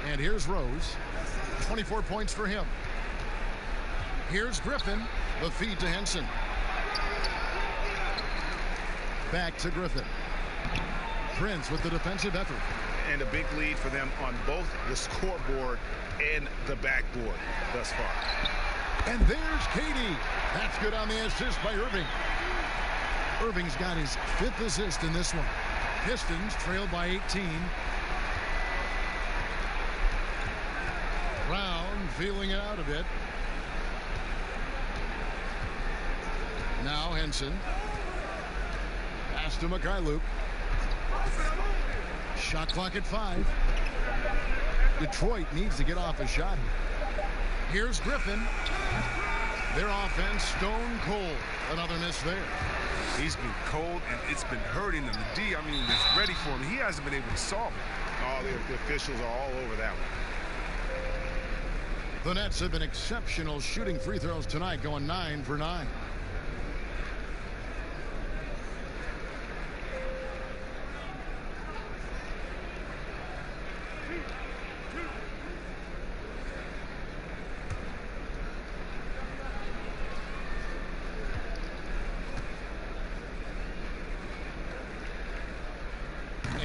And here's Rose. 24 points for him. Here's Griffin. The feed to Henson. Back to Griffin. Prince with the defensive effort. And a big lead for them on both the scoreboard and the backboard thus far. And there's Katie. That's good on the assist by Irving. Irving's got his 5th assist in this one. Pistons trail by 18. Brown feeling it out a bit. Now Henson. Pass to Mikhailuk. Shot clock at 5. Detroit needs to get off a shot. Here's Griffin. Their offense stone cold. Another miss there. He's been cold and it's been hurting him. The D, I mean, is ready for him. He hasn't been able to solve it. Oh, the officials are all over that one. The Nets have been exceptional shooting free throws tonight, going 9 for 9.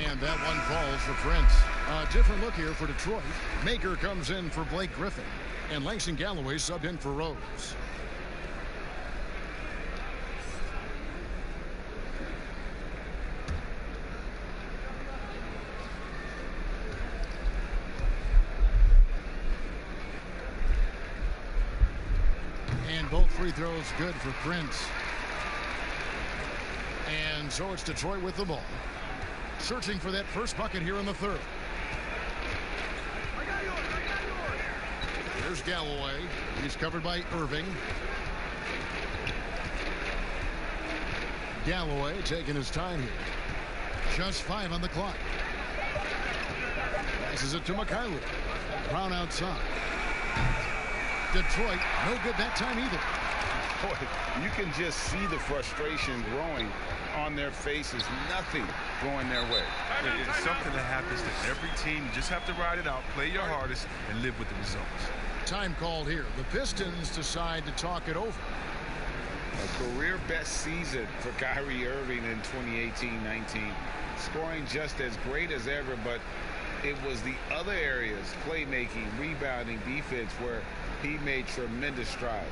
And that one falls for Prince. A different look here for Detroit. Maker comes in for Blake Griffin. And Langston Galloway subbed in for Rose. And both free throws good for Prince. And so it's Detroit with the ball. Searching for that first bucket here in the third. There's Galloway. He's covered by Irving. Galloway taking his time here. Just 5 on the clock. Passes it to Mikhailuk. Brown outside. Detroit, no good that time either. Boy, you can just see the frustration growing on their faces. Nothing going their way. It's something that happens to every team. You just have to ride it out, play your hardest, and live with the results. Time called here. The Pistons decide to talk it over. A career best season for Kyrie Irving in 2018-19. Scoring just as great as ever, but it was the other areas, playmaking, rebounding, defense, where he made tremendous strides.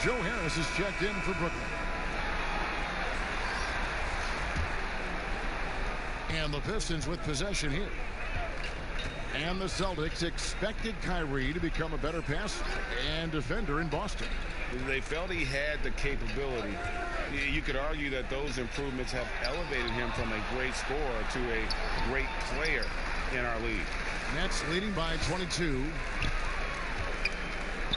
Joe Harris is checked in for Brooklyn. And the Pistons with possession here. And the Celtics expected Kyrie to become a better passer and defender in Boston. They felt he had the capability. You could argue that those improvements have elevated him from a great scorer to a great player in our league. Nets leading by 22.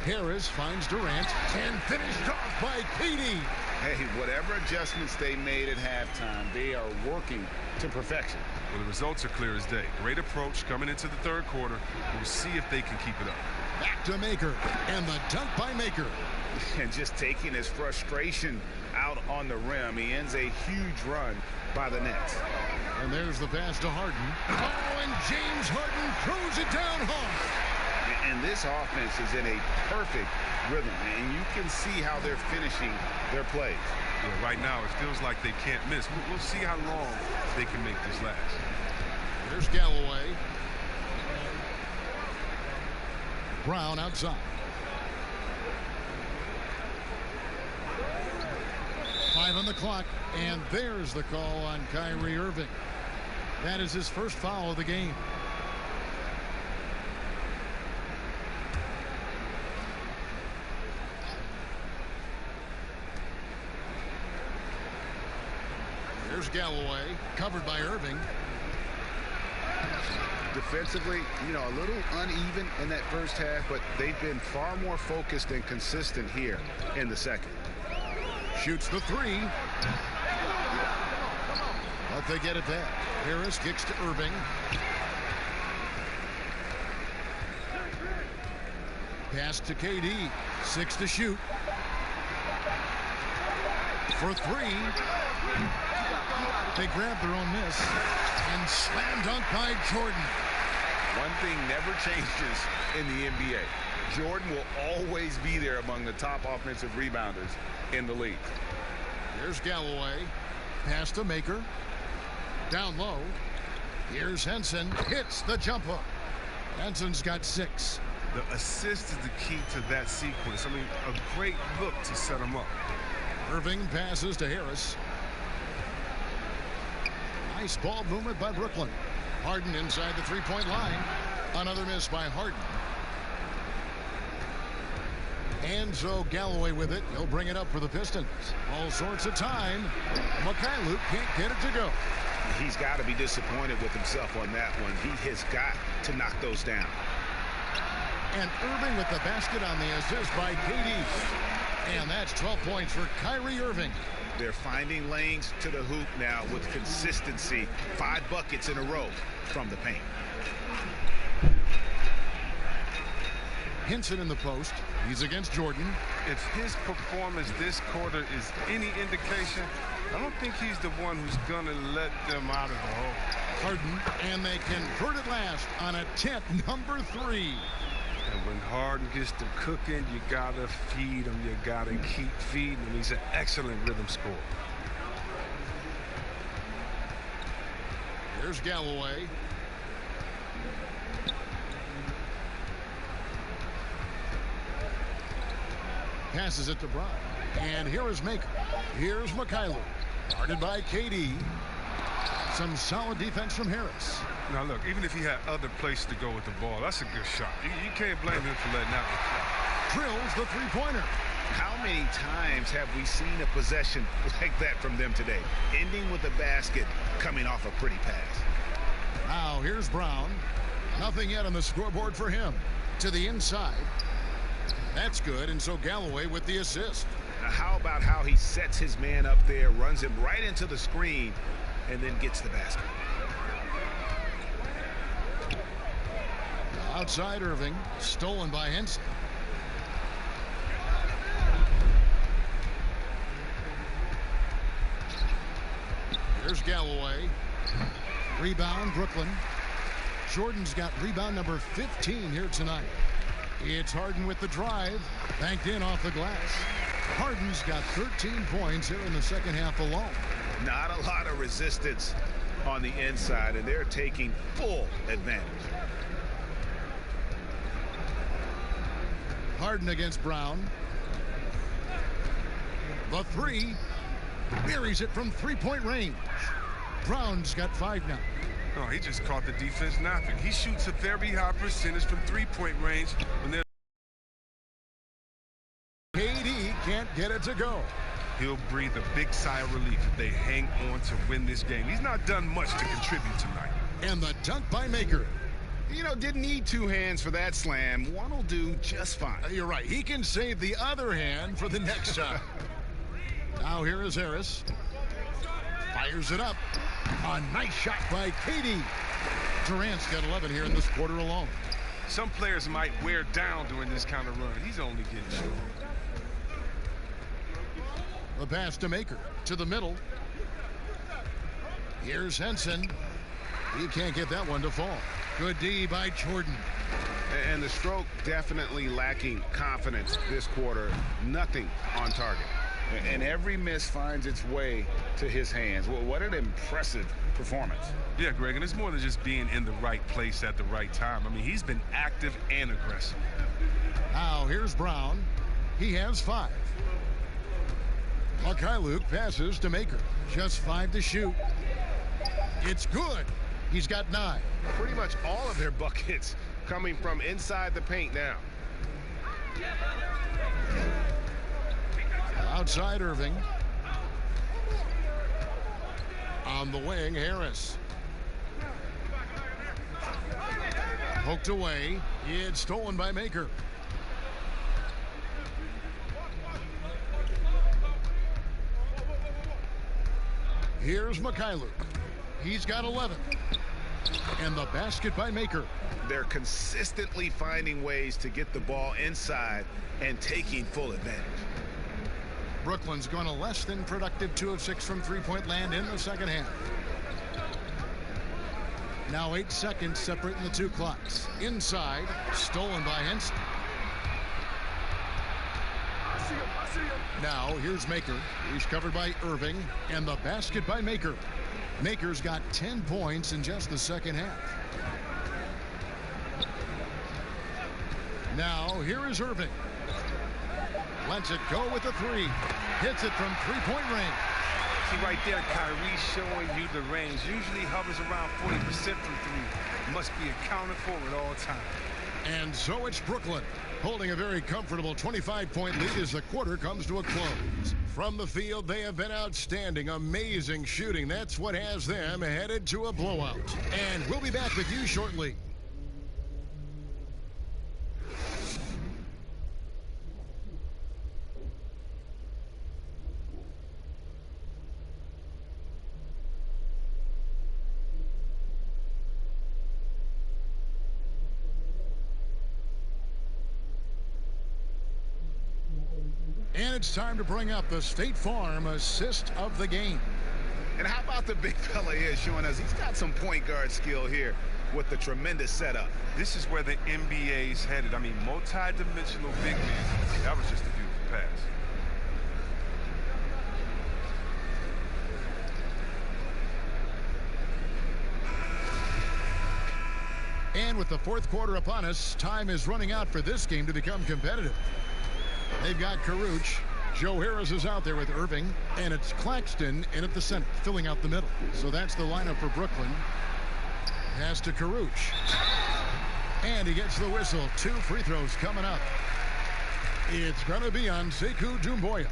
Harris finds Durant and finished off by KD. Hey, whatever adjustments they made at halftime, they are working to perfection. Well, the results are clear as day. Great approach coming into the third quarter. We'll see if they can keep it up. Back to Maker, and the dunk by Maker. And just taking his frustration out on the rim, he ends a huge run by the Nets. And there's the pass to Harden. Oh, and James Harden throws it down hard. And this offense is in a perfect rhythm, and you can see how they're finishing their plays. Yeah, right now, it feels like they can't miss. We'll see how long they can make this last. There's Galloway. Brown outside. 5 on the clock, and there's the call on Kyrie Irving. That is his first foul of the game. There's Galloway, covered by Irving. Defensively, you know, a little uneven in that first half, but they've been far more focused and consistent here in the second. Shoots the three. But they get it back. Harris kicks to Irving. Pass to KD. 6 to shoot. For 3. They grab their own miss. And slam dunk by Jordan. One thing never changes in the NBA. Jordan will always be there among the top offensive rebounders in the league. There's Galloway. Pass to Maker. Down low. Here's Henson. Hits the jump hook. Henson's got 6. The assist is the key to that sequence. I mean, a great look to set him up. Irving passes to Harris. Nice ball movement by Brooklyn. Harden inside the three-point line. Another miss by Harden. And so Galloway with it. He'll bring it up for the Pistons. All sorts of time. Mikhailuk can't get it to go. He's got to be disappointed with himself on that one. He has got to knock those down. And Irving with the basket on the assist by KD. And that's 12 points for Kyrie Irving. They're finding lanes to the hoop now with consistency. 5 buckets in a row from the paint. Hinson in the post. He's against Jordan. If his performance this quarter is any indication, I don't think he's the one who's going to let them out of the hole. Harden, and they convert it last on attempt number 3. And when Harden gets to cooking, you got to feed him. You got to keep feeding him. He's an excellent rhythm scorer. Here's Galloway. Passes it to Brown. And here is Maker. Here's Mikhailuk. Guarded by KD. Some solid defense from Harris. Now, look, even if he had other places to go with the ball, that's a good shot. You can't blame him for letting that one fly. Drills the three-pointer. How many times have we seen a possession like that from them today? Ending with a basket, coming off a pretty pass. Now, here's Brown. Nothing yet on the scoreboard for him. To the inside. That's good, and so Galloway with the assist. Now, how about how he sets his man up there, runs him right into the screen, and then gets the basket. Outside Irving, stolen by Henson. Here's Galloway. Rebound, Brooklyn. Jordan's got rebound number 15 here tonight. It's Harden with the drive, banked in off the glass. Harden's got 13 points here in the second half alone. Not a lot of resistance on the inside, and they're taking full advantage. Harden against Brown. The 3. Buries it from three-point range. Brown's got 5 now. No, he just caught the defense napping. He shoots a very high percentage from three-point range when they're... KD can't get it to go. He'll breathe a big sigh of relief if they hang on to win this game. He's not done much to contribute tonight. And the dunk by Maker. You know, didn't need 2 hands for that slam. One will do just fine. You're right. He can save the other hand for the next shot. Now here is Harris. Fires it up. A nice shot by KD. Durant's got 11 here in this quarter alone. Some players might wear down during this kind of run. He's only getting short. The pass to Maker. To the middle. Here's Henson. He can't get that one to fall. Good D by Jordan. And the stroke definitely lacking confidence this quarter. Nothing on target. And every miss finds its way to his hands. Well, what an impressive performance. Yeah, Greg, and it's more than just being in the right place at the right time. I mean, he's been active and aggressive. Now here's Brown. He has 5. Mikhailuk passes to Maker. Just 5 to shoot. It's good. He's got 9. Pretty much all of their buckets coming from inside the paint now. Outside Irving. On the wing, Harris. Poked away. It's stolen by Maker. Here's Mikhailuk. He's got 11. And the basket by Maker. They're consistently finding ways to get the ball inside and taking full advantage. Brooklyn's gone a less than productive 2 of 6 from three-point land in the second half. Now 8 seconds separating the 2 clocks. Inside, stolen by Henson. Now here's Maker. He's covered by Irving, and the basket by Maker. Maker's got 10 points in just the second half. Now here is Irving. Lets it go with a 3. Hits it from three-point range. See right there, Kyrie showing you the range. Usually hovers around 40% from 3. Must be accounted for at all times. And so it's Brooklyn, holding a very comfortable 25-point lead as the quarter comes to a close. From the field, they have been outstanding, amazing shooting. That's what has them headed to a blowout. And we'll be back with you shortly. And it's time to bring up the State Farm assist of the game. And how about the big fella here showing us he's got some point guard skill here with the tremendous setup. This is where the NBA's headed. I mean, multi-dimensional big man. That was just a beautiful pass. And with the fourth quarter upon us, time is running out for this game to become competitive. They've got Caruch. Joe Harris is out there with Irving, and it's Claxton in at the center, filling out the middle. So that's the lineup for Brooklyn. Pass to Caruch. And he gets the whistle. 2 free throws coming up. It's going to be on Sekou Doumbouya.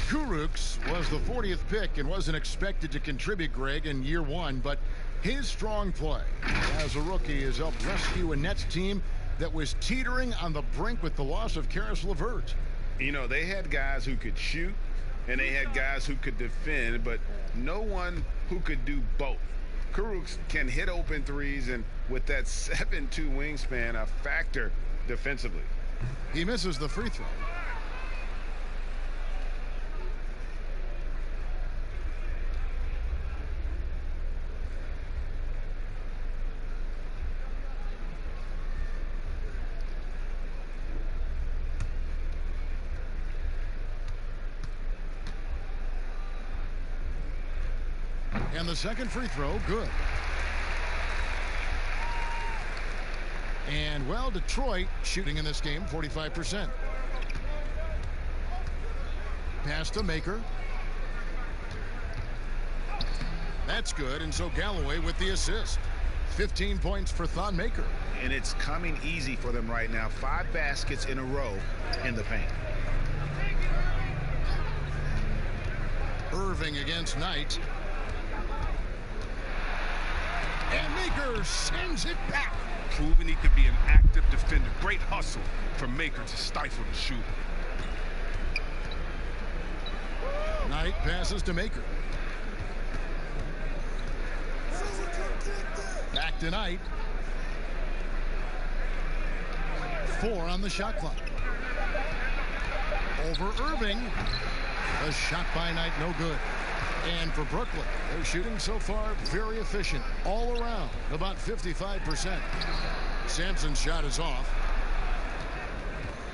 Caruch was the 40th pick and wasn't expected to contribute, Greg, in year 1, but his strong play as a rookie has helped rescue a Nets team that was teetering on the brink with the loss of Karis LeVert. You know, they had guys who could shoot, and they had guys who could defend, but no one who could do both. Caruch can hit open threes, and with that 7'2" wingspan, a factor defensively. He misses the free throw. And the second free throw, good. And, well, Detroit shooting in this game 45%. Pass to Maker. That's good, and so Galloway with the assist. 15 points for Thon Maker. And it's coming easy for them right now. 5 baskets in a row in the paint. Irving against Knight. And Maker sends it back. Proving he could be an active defender. Great hustle for Maker to stifle the shooter. Knight passes to Maker. Back to Knight. 4 on the shot clock. Over Irving. The shot by Knight, no good. And for Brooklyn, they're shooting so far very efficient all around, about 55%. Sampson's shot is off.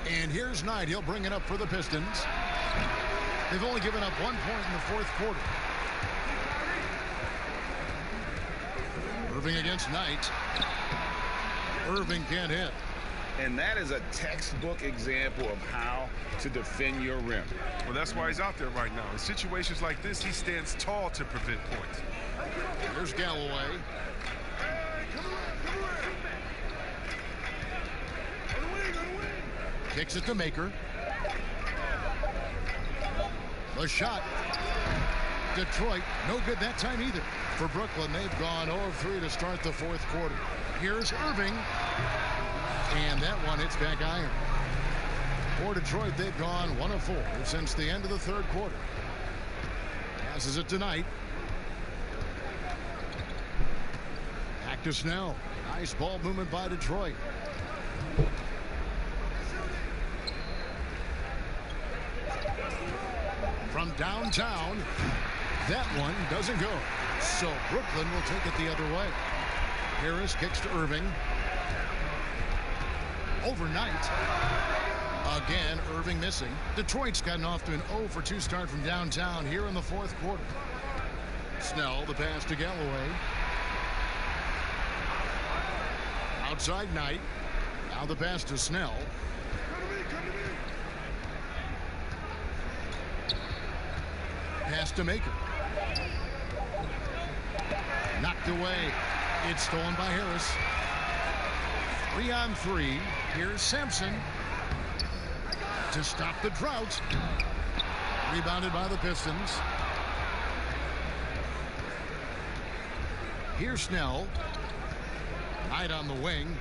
And here's Knight. He'll bring it up for the Pistons. They've only given up 1 point in the fourth quarter. Irving against Knight. Irving can't hit. And that is a textbook example of how to defend your rim. Well, that's why he's out there right now. In situations like this, he stands tall to prevent points. Here's Galloway. Kicks it to Maker. The shot. Detroit, no good that time either. For Brooklyn, they've gone 0 of 3 to start the fourth quarter. Here's Irving. And that one hits back iron. For Detroit, they've gone 1 of 4 since the end of the third quarter. Passes it to Knight. Back to Snell. Nice ball movement by Detroit. From downtown, that one doesn't go. So Brooklyn will take it the other way. Harris kicks to Irving. Overnight. Again, Irving missing. Detroit's gotten off to an 0 for 2 start from downtown here in the fourth quarter. Snell, the pass to Galloway. Outside Knight. Now the pass to Snell. Pass to Maker. Knocked away. It's stolen by Harris. 3-on-3. Here's Sampson to stop the drought. Rebounded by the Pistons. Here's Snell. Knight on the wing.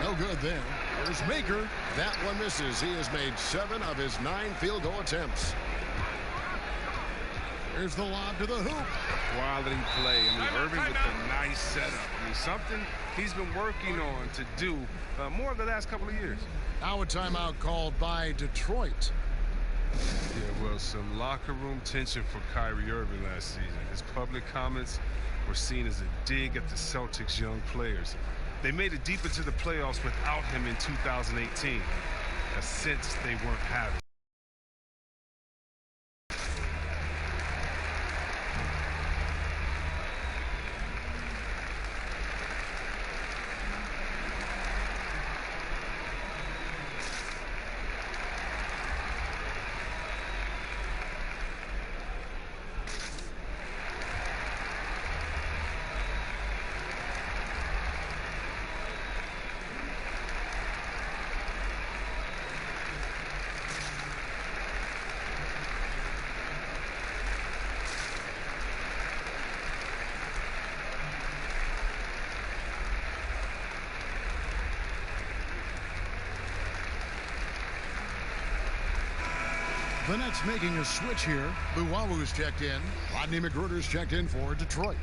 No good there. Here's Maker. That one misses. He has made 7 of his 9 field goal attempts. Here's the lob to the hoop. Quality play. I mean, Irving with a nice setup. I mean, something he's been working on to do more of the last couple of years. Now a timeout called by Detroit. Yeah, well, some locker room tension for Kyrie Irving last season. His public comments were seen as a dig at the Celtics' young players. They made it deep into the playoffs without him in 2018, a sense they weren't having. The Nets making a switch here. Luwawu's checked in. Rodney McGruder's checked in for Detroit.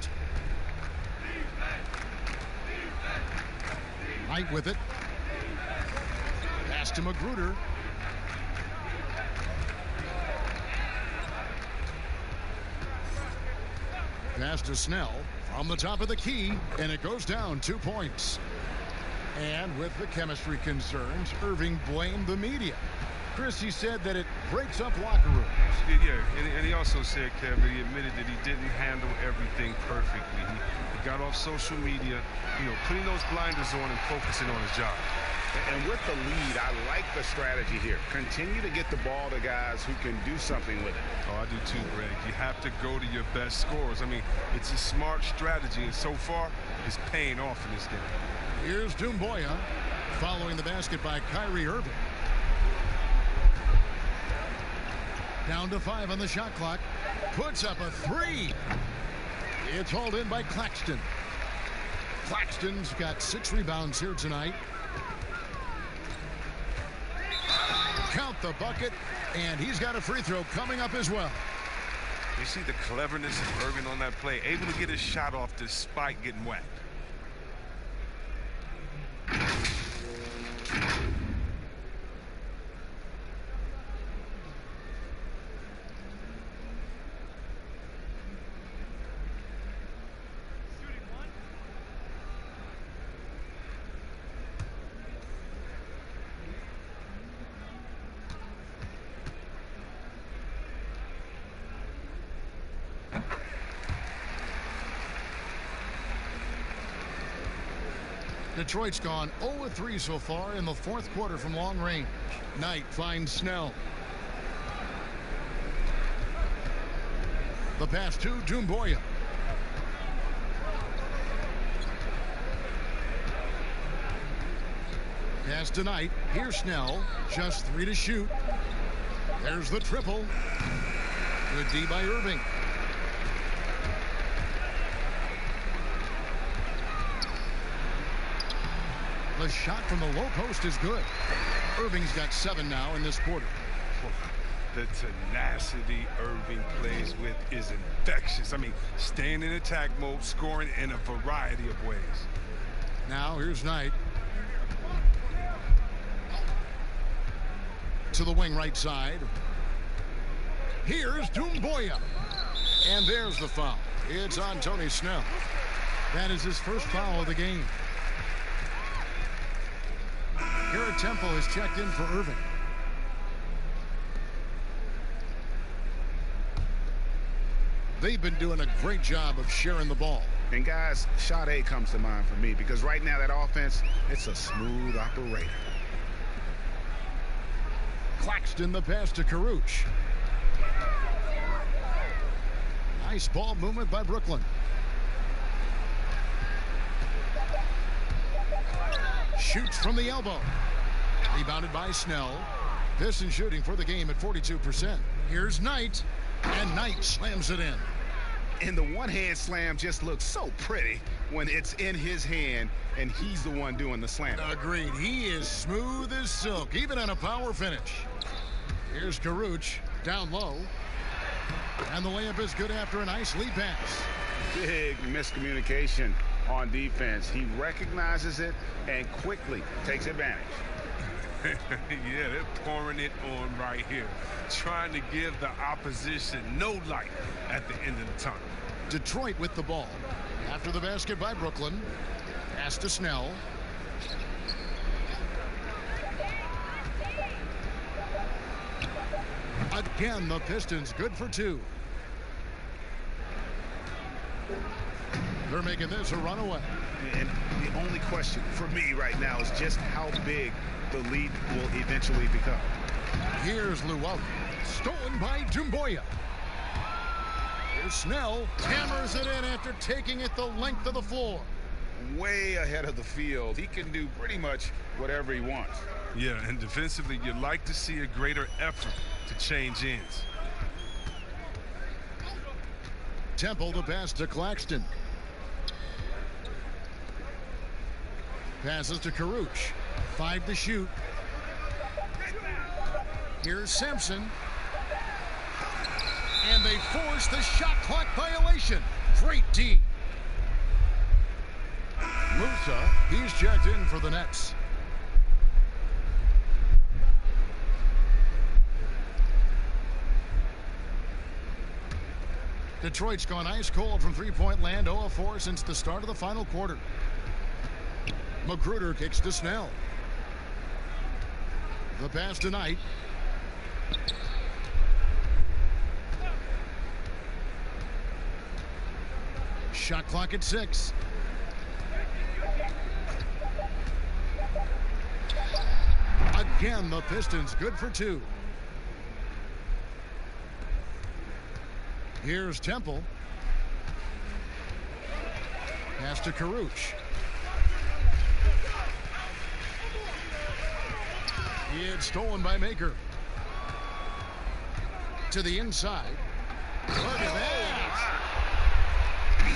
Knight with it. Pass to McGruder. Pass to Snell from the top of the key, and it goes down 2 points. And with the chemistry concerns, Irving blamed the media. Christie said that it breaks up locker rooms. Yeah, and he also said, Kevin, he admitted that he didn't handle everything perfectly. He got off social media, putting those blinders on and focusing on his job. And with the lead, I like the strategy here. Continue to get the ball to guys who can do something with it. Oh, I do too, Greg. You have to go to your best scorers. I mean, it's a smart strategy, and so far, it's paying off in this game. Here's Doumbouya following the basket by Kyrie Irving. Down to 5 on the shot clock. Puts up a 3. It's hauled in by Claxton. Claxton's got 6 rebounds here tonight. Count the bucket, and he's got a free throw coming up as well. You see the cleverness of Irving on that play, able to get his shot off despite getting whacked. Detroit's gone 0-3 so far in the 4th quarter from long range. Knight finds Snell. The pass to Doumbouya. Pass to Knight. Here's Snell. Just 3 to shoot. There's the triple. Good D by Irving. The shot from the low post is good. Irving's got 7 now in this quarter. The tenacity Irving plays with is infectious. I mean, staying in attack mode, scoring in a variety of ways. Now here's Knight. To the wing right side. Here's Doumbouya. And there's the foul. It's on Tony Snell. That is his first foul of the game. Garrett Temple has checked in for Irving. They've been doing a great job of sharing the ball. And guys, Sade comes to mind for me because right now that offense, it's a smooth operator. Claxton the pass to Caruch. Nice ball movement by Brooklyn. Shoots from the elbow. Rebounded by Snell. Pistons shooting for the game at 42%. Here's Knight, and Knight slams it in. And the one-hand slam just looks so pretty when it's in his hand and he's the one doing the slam. Agreed. He is smooth as silk, even on a power finish. Here's Caruch, down low. And the layup is good after a nice lead pass. Big miscommunication on defense. He recognizes it and quickly takes advantage. Yeah, they're pouring it on right here, trying to give the opposition no light at the end of the tunnel. Detroit with the ball. After the basket by Brooklyn. Pass to Snell. Again, the Pistons good for two. They're making this a runaway. And the only question for me right now is just how big the lead will eventually become. Here's Llewellyn. Stolen by Doumbouya. Here's Snell. Hammers it in after taking it the length of the floor. Way ahead of the field. He can do pretty much whatever he wants. Yeah, and defensively, you'd like to see a greater effort to change ends. Temple to pass to Claxton. Passes to Caruch. 5 to shoot. Here's Simpson. And they force the shot clock violation. Great D. Musa, he's checked in for the Nets. Detroit's gone ice cold from three-point land, 0 of 4 since the start of the final quarter. Magruder kicks to Snell. The pass to Knight. Shot clock at 6. Again, the Pistons good for 2. Here's Temple. Pass to Caruch. It's stolen by Maker. To the inside. Look at that.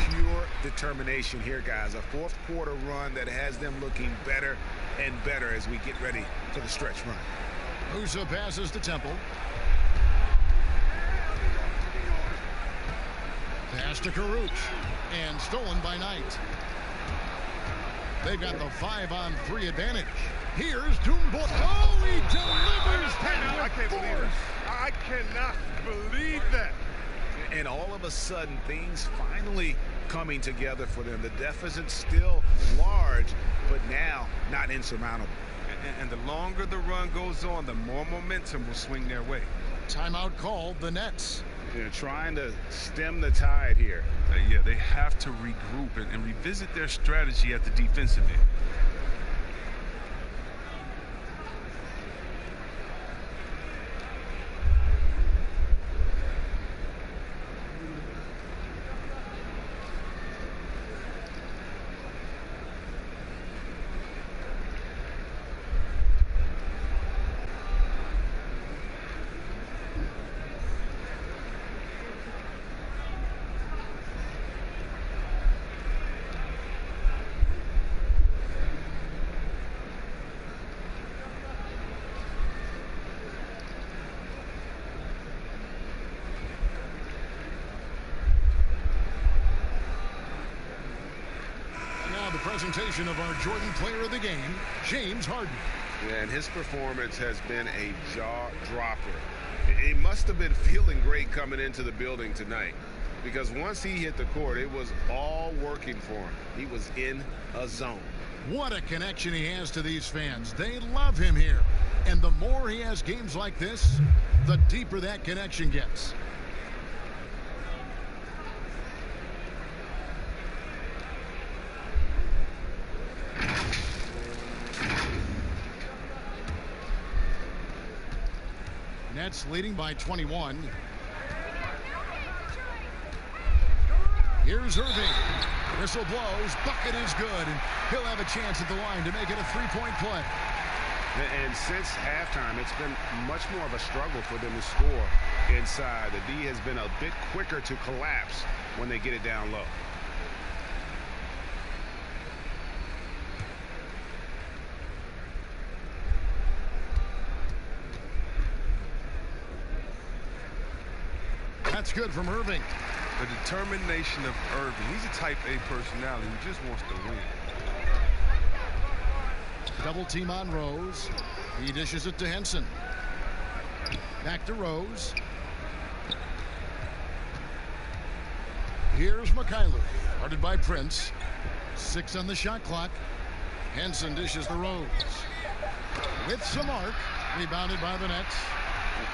Pure determination here, guys. A fourth quarter run that has them looking better and better as we get ready for the stretch run. Musa passes to Temple. Pass to Caruch. And stolen by Knight. They've got the 5-on-3 advantage. Here's Doumbouya. Oh, he delivers that with force. I cannot believe that. And all of a sudden, things finally coming together for them. The deficit's still large, but now not insurmountable. And the longer the run goes on, the more momentum will swing their way. Timeout called, the Nets. They're trying to stem the tide here. Yeah, they have to regroup and revisit their strategy at the defensive end. Presentation of our Jordan Player of the Game, James Harden. Yeah, and his performance has been a jaw-dropper. He must have been feeling great coming into the building tonight because once he hit the court, it was all working for him. He was in a zone. What a connection he has to these fans. They love him here. And the more he has games like this, the deeper that connection gets. Nets leading by 21. Here's Irving. Whistle blows. Bucket is good. And he'll have a chance at the line to make it a three-point play. And since halftime, it's been much more of a struggle for them to score inside. The D has been a bit quicker to collapse when they get it down low. That's good from Irving. The determination of Irving. He's a type A personality who just wants to win. Double team on Rose. He dishes it to Henson. Back to Rose. Here's McKayler. Guarded by Prince. 6 on the shot clock. Henson dishes the Rose. With some arc. Rebounded by the Nets.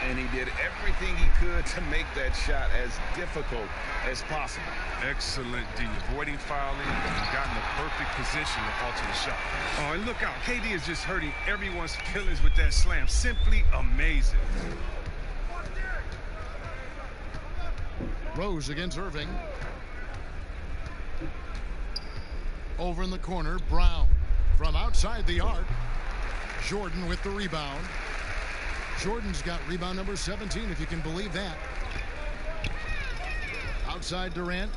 And he did everything he could to make that shot as difficult as possible. Excellent D. Avoiding fouling and got in the perfect position to alter the shot. Oh, and look out. KD is just hurting everyone's feelings with that slam. Simply amazing. Rose against Irving. Over in the corner, Brown. From outside the arc. Jordan with the rebound. Jordan's got rebound number 17, if you can believe that. Outside Durant.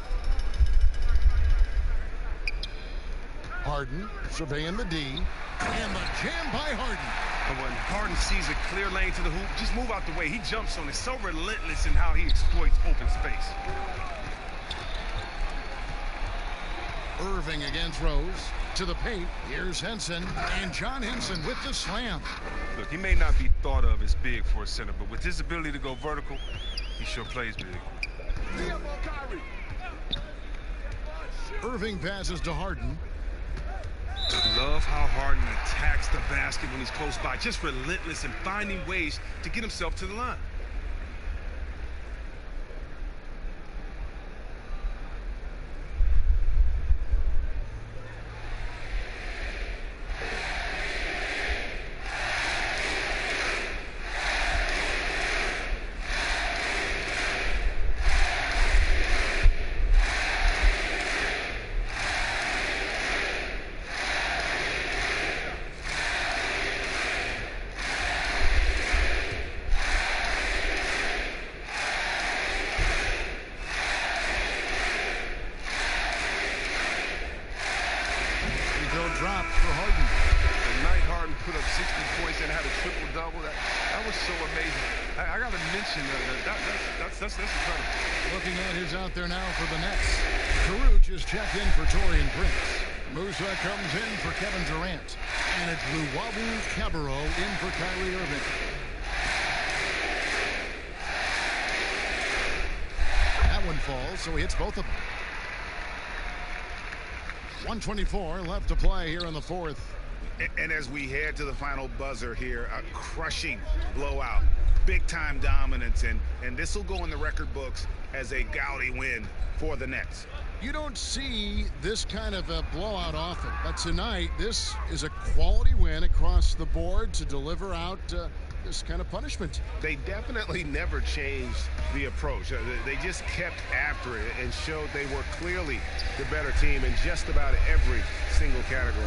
Harden surveying the D. And the jam by Harden. And when Harden sees a clear lane to the hoop, just move out the way. He jumps on it. So relentless in how he exploits open space. Irving against Rose. To the paint. Here's Henson. And John Henson with the slam. Look, he may not be thought of as big for a center, but with his ability to go vertical, he sure plays big. Irving passes to Harden. Love how Harden attacks the basket when he's close by. Just relentless in finding ways to get himself to the line. Drop for Harden. The night Harden put up 60 points and had a triple-double, that was so amazing. I got to mention that's incredible. Looking at who's out there now for the Nets. Carew just checked in for Taurean Prince. Musa comes in for Kevin Durant. And it's Luwawu Cabarro in for Kyrie Irving. That one falls, so he hits both of them. 1:24 left to play here in the fourth. And as we head to the final buzzer here, a crushing blowout, big-time dominance, and this will go in the record books as a gaudy win for the Nets. You don't see this kind of a blowout often, but tonight this is a quality win across the board to deliver out this kind of punishment. They definitely never changed the approach. They just kept after it and showed they were clearly the better team in just about every single category.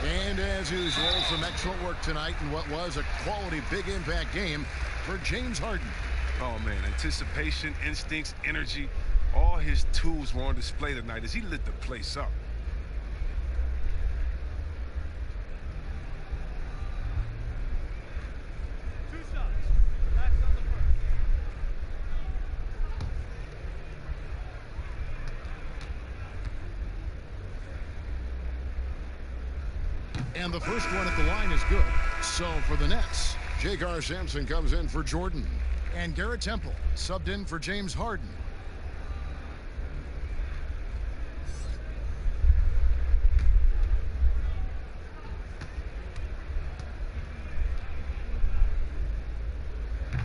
And as usual, some excellent work tonight in what was a quality big impact game for James Harden. Oh man, anticipation, instincts, energy, all his tools were on display tonight as he lit the place up. And the first one at the line is good. So for the Nets, J.K. Sampson comes in for Jordan. And Garrett Temple subbed in for James Harden.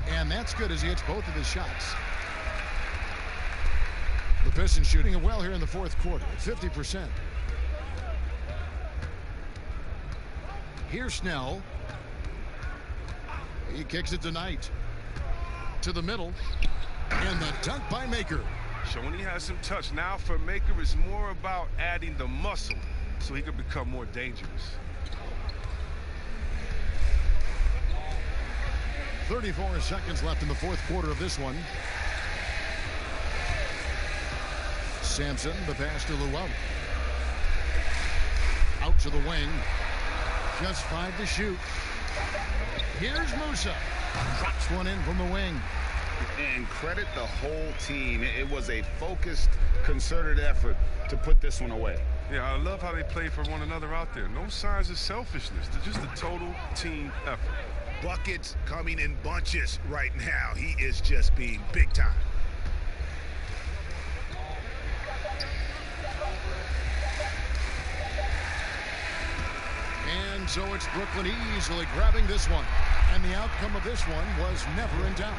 And that's good as he hits both of his shots. The Pistons shooting it well here in the fourth quarter, 50%. Here's Snell. He kicks it to Knight. To the middle. And the dunk by Maker. Showing he has some touch. Now for Maker, it's more about adding the muscle so he can become more dangerous. 34 seconds left in the fourth quarter of this one. Sampson, the pass to Llewellyn. Out to the wing. Just 5 to shoot. Here's Musa. Drops one in from the wing. And credit the whole team. It was a focused, concerted effort to put this one away. Yeah, I love how they play for one another out there. No signs of selfishness. They're just a total team effort. Buckets coming in bunches right now. He is just being big time. And so it's Brooklyn easily grabbing this one. And the outcome of this one was never in doubt.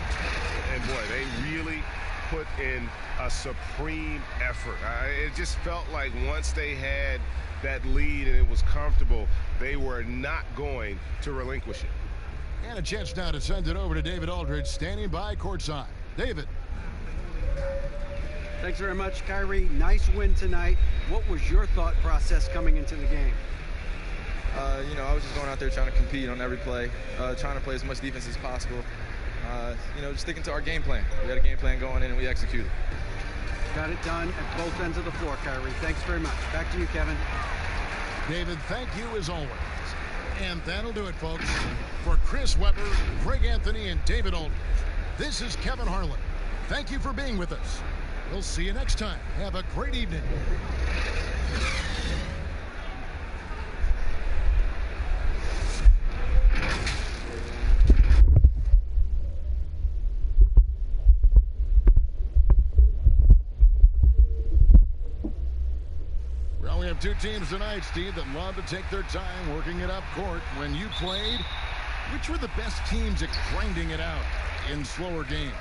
And boy, they really put in a supreme effort. It just felt like once they had that lead and it was comfortable, they were not going to relinquish it. And a chance now to send it over to David Aldridge, standing by courtside. David. Thanks very much, Kyrie. Nice win tonight. What was your thought process coming into the game? You know, I was just going out there trying to compete on every play, trying to play as much defense as possible. You know, just sticking to our game plan. We had a game plan going in and we executed. Got it done at both ends of the floor, Kyrie. Thanks very much. Back to you, Kevin. David, thank you as always. And that'll do it, folks. For Chris Webber, Greg Anthony, and David Aldridge, this is Kevin Harlan. Thank you for being with us. We'll see you next time. Have a great evening. We have two teams tonight, Steve, that love to take their time working it up court. When you played, which were the best teams at grinding it out in slower games?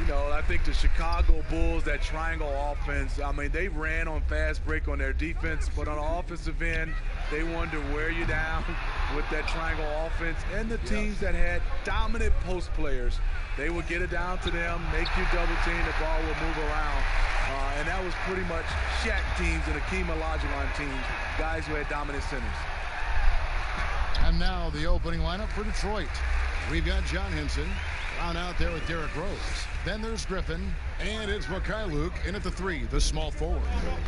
You know, I think the Chicago Bulls, that triangle offense, I mean, they ran on fast break on their defense, but on the offensive end, they wanted to wear you down with that triangle offense. And the teams that had dominant post players, they would get it down to them, make you double team, the ball would move around. And that was pretty much Shaq teams and Akeem Olajuwon teams, guys who had dominant centers. And now the opening lineup for Detroit. We've got John Henson down out there with Derrick Rose. Then there's Griffin, and it's Luke in at the 3, the small forward.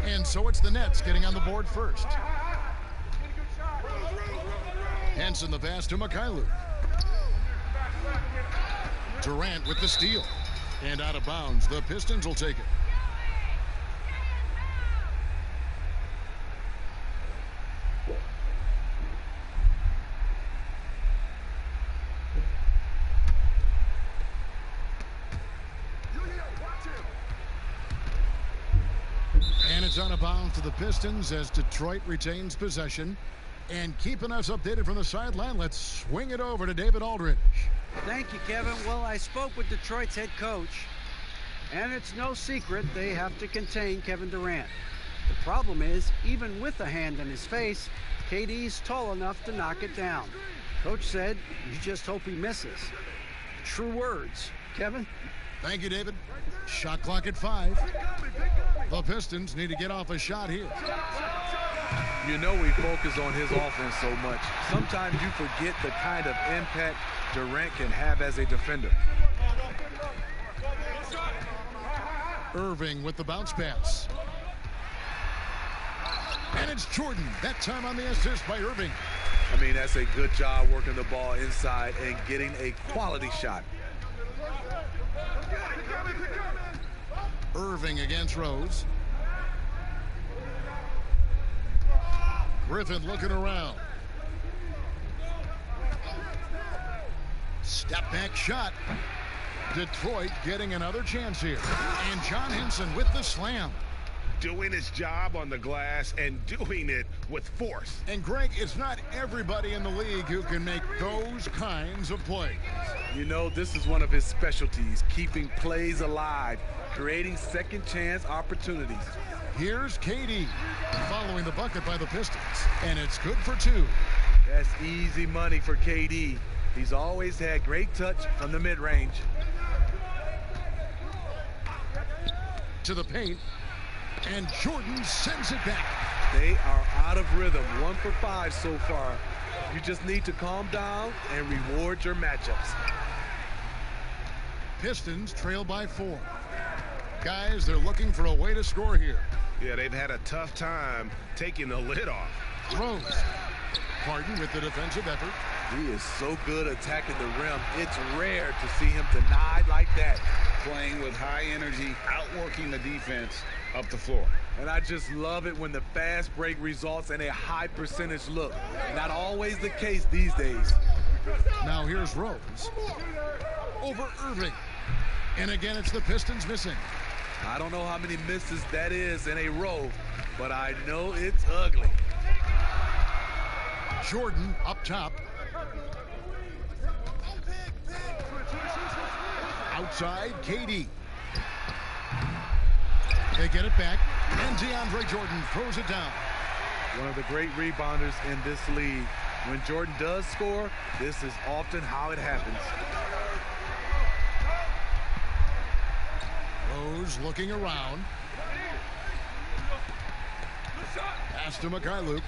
And so it's the Nets getting on the board first. Henson the pass to Luke. Durant with the steal. And out of bounds, the Pistons will take it. And it's out of bounds to the Pistons as Detroit retains possession. And keeping us updated from the sideline, let's swing it over to David Aldridge. Thank you, Kevin. Well, I spoke with Detroit's head coach, and it's no secret they have to contain Kevin Durant. The problem is, even with a hand in his face, KD's tall enough to knock it down. Coach said, you just hope he misses. True words. Kevin? Thank you, David. Shot clock at 5. The Pistons need to get off a shot here. You know we focus on his offense so much. Sometimes you forget the kind of impact Durant can have as a defender. Irving with the bounce pass. And it's Jordan, that time on the assist by Irving. I mean, that's a good job working the ball inside and getting a quality shot. Irving against Rose. Griffin looking around. Step back shot. Detroit getting another chance here. And John Henson with the slam. Doing his job on the glass and doing it with force. And Greg, it's not everybody in the league who can make those kinds of plays. You know, this is one of his specialties, keeping plays alive, creating second chance opportunities. Here's KD following the bucket by the Pistons, and it's good for 2. That's easy money for KD. He's always had great touch from the mid-range. to the paint, and Jordan sends it back. They are out of rhythm. 1 for 5 so far. You just need to calm down and reward your matchups. Pistons trail by 4. Guys, they're looking for a way to score here. Yeah, they've had a tough time taking the lid off. Rose. Harden with the defensive effort. He is so good attacking the rim. It's rare to see him denied like that. Playing with high energy, outworking the defense up the floor. And I just love it when the fast break results in a high percentage look. Not always the case these days. Now here's Rose. Over Irving. And again, it's the Pistons missing. I don't know how many misses that is in a row, but I know it's ugly. Jordan up top. Outside, KD. They get it back, and DeAndre Jordan throws it down. One of the great rebounders in this league. When Jordan does score, this is often how it happens. Rose looking around. Pass to Mikhailuk.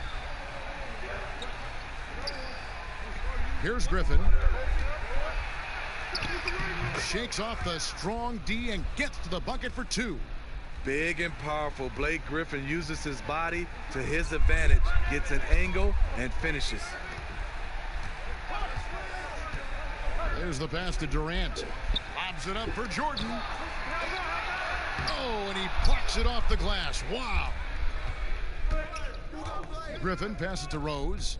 Here's Griffin. Shakes off the strong D and gets to the bucket for 2. Big and powerful. Blake Griffin uses his body to his advantage, gets an angle, and finishes. There's the pass to Durant. Lobs it up for Jordan. Oh, and he plucks it off the glass. Wow. Griffin passes to Rose.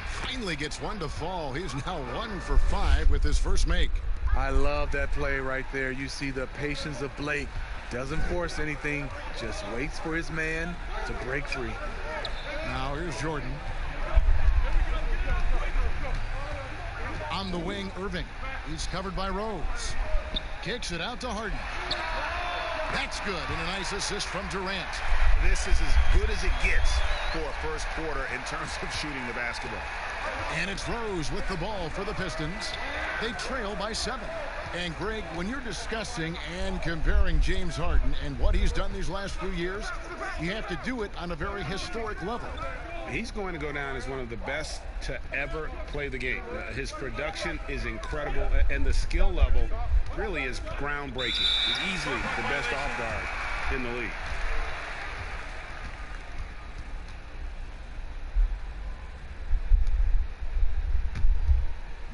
Finally gets one to fall. He's now 1 for 5 with his first make. I love that play right there. You see the patience of Blake. Doesn't force anything, just waits for his man to break free. Now here's Jordan. On the wing, Irving. He's covered by Rose. Kicks it out to Harden. That's good, and a nice assist from Durant. This is as good as it gets for a first quarter in terms of shooting the basketball. And it's Rose with the ball for the Pistons. They trail by 7. And Greg, when you're discussing and comparing James Harden and what he's done these last few years, you have to do it on a very historic level. He's going to go down as one of the best to ever play the game. His production is incredible, and the skill level really is groundbreaking. He's easily the best off guard in the league.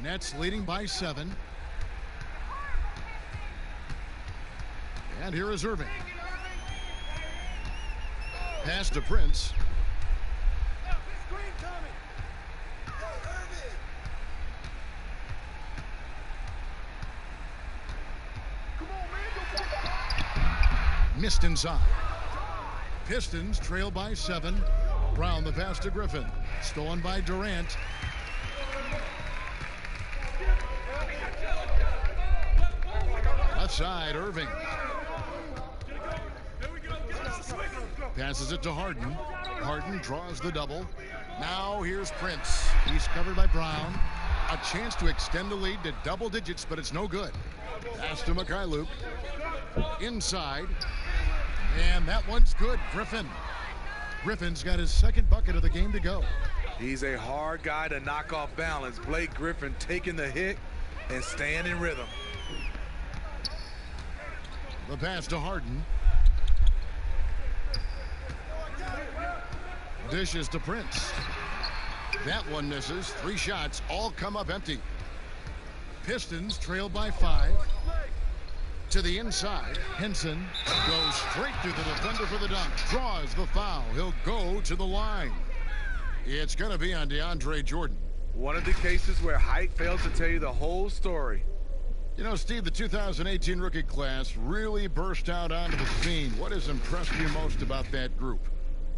Nets leading by 7. And here is Irving. Pass to Prince. Missed inside. Pistons trail by 7. Brown the pass to Griffin. Stolen by Durant. Left side, Irving. Passes it to Harden. Harden draws the double. Now here's Prince. He's covered by Brown. A chance to extend the lead to double digits, but it's no good. Pass to Mikhailuk. Inside. And that one's good. Griffin's got his second bucket of the game to go. He's a hard guy to knock off balance. Blake Griffin taking the hit and staying in rhythm. The pass to Harden. Dishes to Prince. That one misses. 3 shots all come up empty. Pistons trail by 5. To the inside. Henson goes straight through the defender for the dunk. Draws the foul. He'll go to the line. It's going to be on DeAndre Jordan. One of the cases where height fails to tell you the whole story. You know, Steve, the 2018 rookie class really burst out onto the scene. What has impressed you most about that group?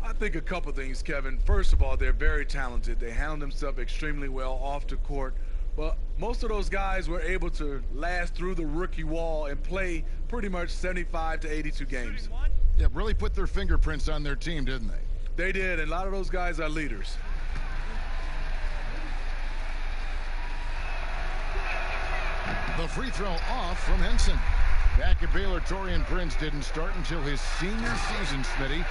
I think a couple things, Kevin. First of all, they're very talented. They handle themselves extremely well off the court. But most of those guys were able to last through the rookie wall and play pretty much 75 to 82 games. Yeah, really put their fingerprints on their team, didn't they? They did, and a lot of those guys are leaders. The free throw off from Henson. Back at Baylor, Torian Prince didn't start until his senior season, Smitty.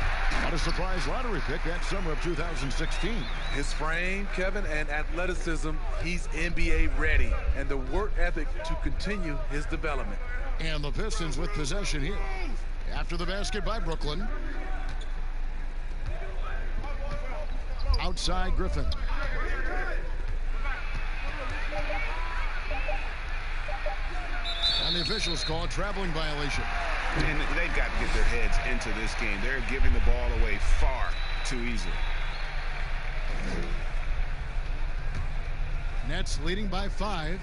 What a surprise lottery pick that summer of 2016. His frame, Kevin, and athleticism, he's NBA ready. And the work ethic to continue his development. And the Pistons with possession here. After the basket by Brooklyn. Outside Griffin. And the officials call a traveling violation. And they've got to get their heads into this game. They're giving the ball away far too easily. Nets leading by 5.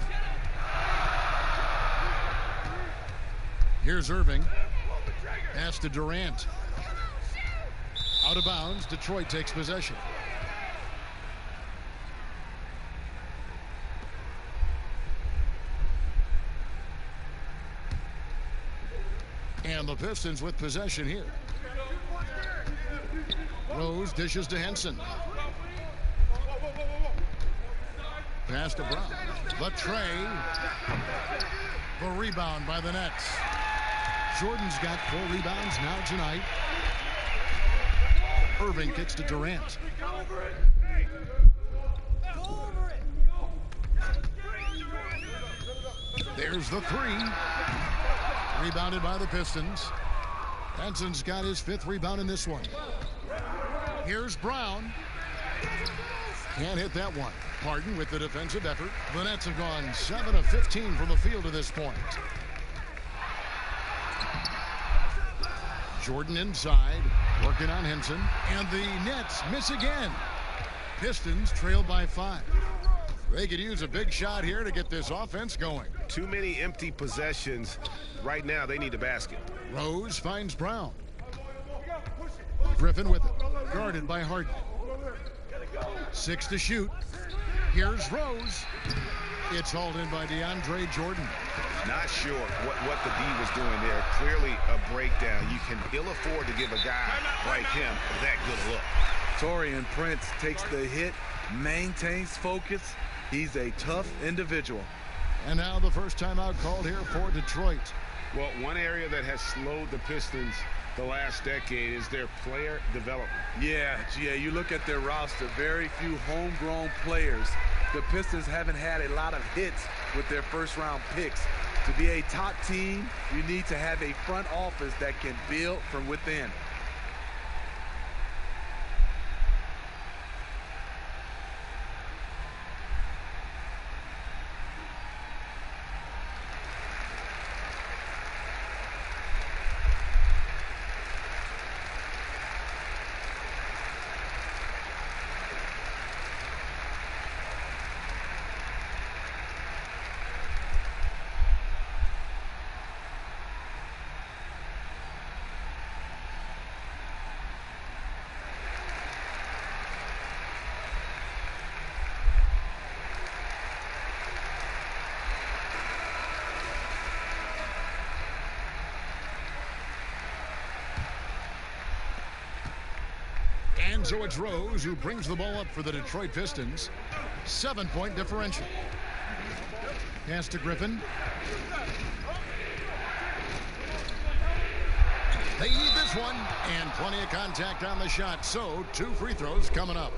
Here's Irving. Pass to Durant. Out of bounds. Detroit takes possession. And the Pistons with possession here. Rose dishes to Henson. Pass to Brown. The tray. The rebound by the Nets. Jordan's got 4 rebounds now tonight. Irving kicks to Durant. There's the 3. Rebounded by the Pistons. Henson's got his 5th rebound in this one. Here's Brown. Can't hit that one. Harden with the defensive effort. The Nets have gone 7 of 15 from the field to this point. Jordan inside, working on Henson. And the Nets miss again. Pistons trail by 5. They could use a big shot here to get this offense going. Too many empty possessions. Right now, they need a basket. Rose finds Brown. Griffin with it. Guarded by Harden. 6 to shoot. Here's Rose. It's hauled in by DeAndre Jordan. Not sure what the D was doing there. Clearly a breakdown. You can ill afford to give a guy like him that good look. Torian Prince takes the hit, maintains focus. He's a tough individual. And now the first timeout called here for Detroit. Well, one area that has slowed the Pistons the last decade is their player development. Yeah, GA, you look at their roster, very few homegrown players. The Pistons haven't had a lot of hits with their first-round picks. To be a top team, you need to have a front office that can build from within. And so it's Rose who brings the ball up for the Detroit Pistons. 7-point differential. Pass to Griffin. They need this one. And plenty of contact on the shot. So 2 free throws coming up.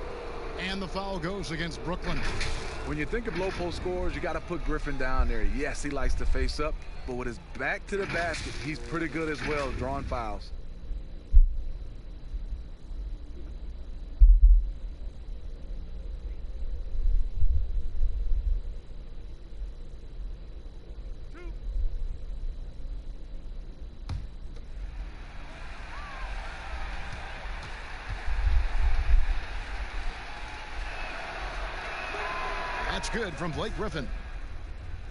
And the foul goes against Brooklyn. When you think of low post scorers, you got to put Griffin down there. Yes, he likes to face up, but with his back to the basket, he's pretty good as well, drawing fouls. That's good from Blake Griffin.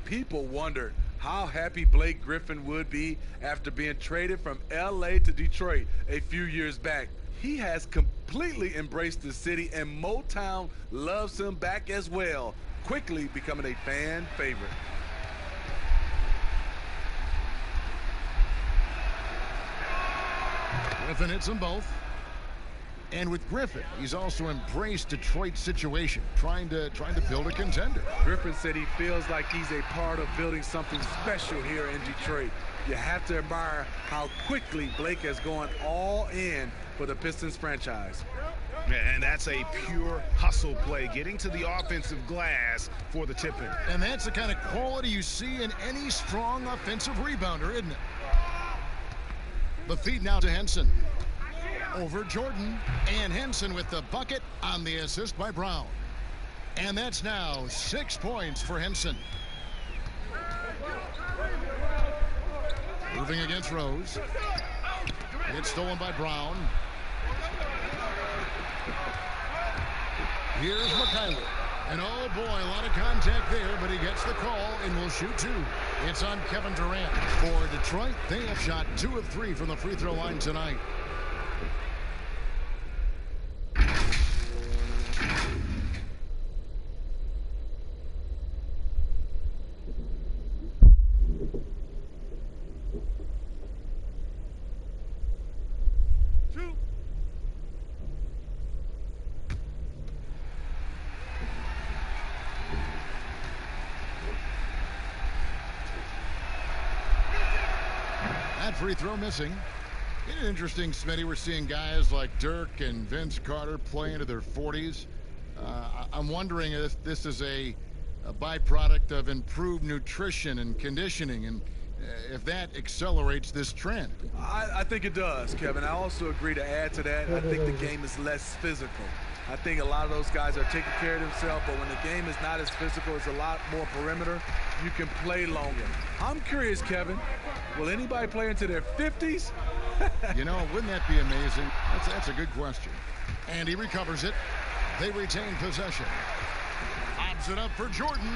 People wondered how happy Blake Griffin would be after being traded from LA to Detroit a few years back. He has completely embraced the city, and Motown loves him back as well, quickly becoming a fan favorite. Griffin hits them both. And with Griffin, he's also embraced Detroit's situation, trying to build a contender. Griffin said he feels like he's a part of building something special here in Detroit. You have to admire how quickly Blake has gone all in for the Pistons franchise. And that's a pure hustle play, getting to the offensive glass for the tip-in. And that's the kind of quality you see in any strong offensive rebounder, isn't it? The feed now to Henson. Over Jordan, and Henson with the bucket on the assist by Brown. And that's now 6 points for Henson. Moving against Rose. It's stolen by Brown. Here's Mikhailuk. And oh boy, a lot of contact there, but he gets the call and will shoot 2. It's on Kevin Durant. For Detroit, they have shot 2 of 3 from the free throw line tonight. Free throw missing. Isn't it interesting, Smitty? We're seeing guys like Dirk and Vince Carter play into their 40s. I'm wondering if this is a byproduct of improved nutrition and conditioning, and if that accelerates this trend. I think it does, Kevin. I also agree to add to that. I think the game is less physical. I think a lot of those guys are taking care of themselves, but when the game is not as physical, it's a lot more perimeter. You can play longer. I'm curious, Kevin, will anybody play into their 50s? You know, wouldn't that be amazing? That's a good question. And he recovers it. They retain possession. Lobs it up for Jordan.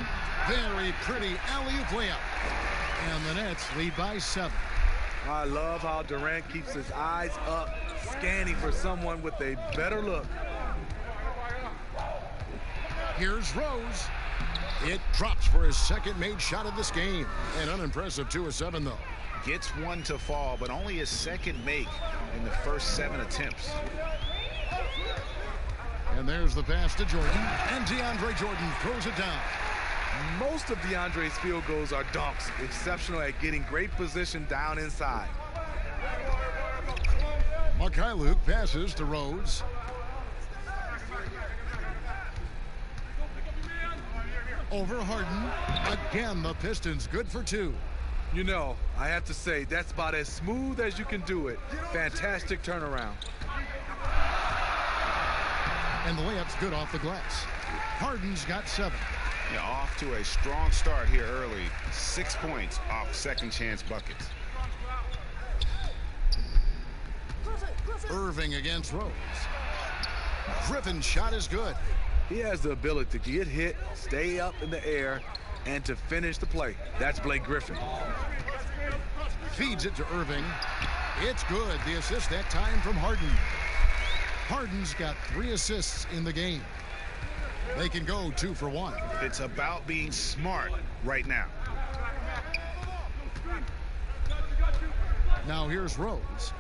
Very pretty alley-oop layup. And the Nets lead by 7. I love how Durant keeps his eyes up, scanning for someone with a better look. Here's Rose. It drops for his second made shot of this game. An unimpressive 2 of 7, though. Gets one to fall, but only his second make in the first 7 attempts. And there's the pass to Jordan. And DeAndre Jordan throws it down. Most of DeAndre's field goals are dunks. Exceptional at getting great position down inside. Mikhailuk passes to Rose. Over Harden. Again, the Pistons good for 2. You know, I have to say, that's about as smooth as you can do it. Fantastic turnaround. And the layup's good off the glass. Harden's got 7. Yeah, off to a strong start here early. 6 points off second chance buckets. Irving against Rose. Griffin's shot is good. He has the ability to get hit, stay up in the air, and to finish the play. That's Blake Griffin. Feeds it to Irving. It's good. The assist that time from Harden. Harden's got 3 assists in the game. They can go 2 for 1. It's about being smart right now. Now here's Rose.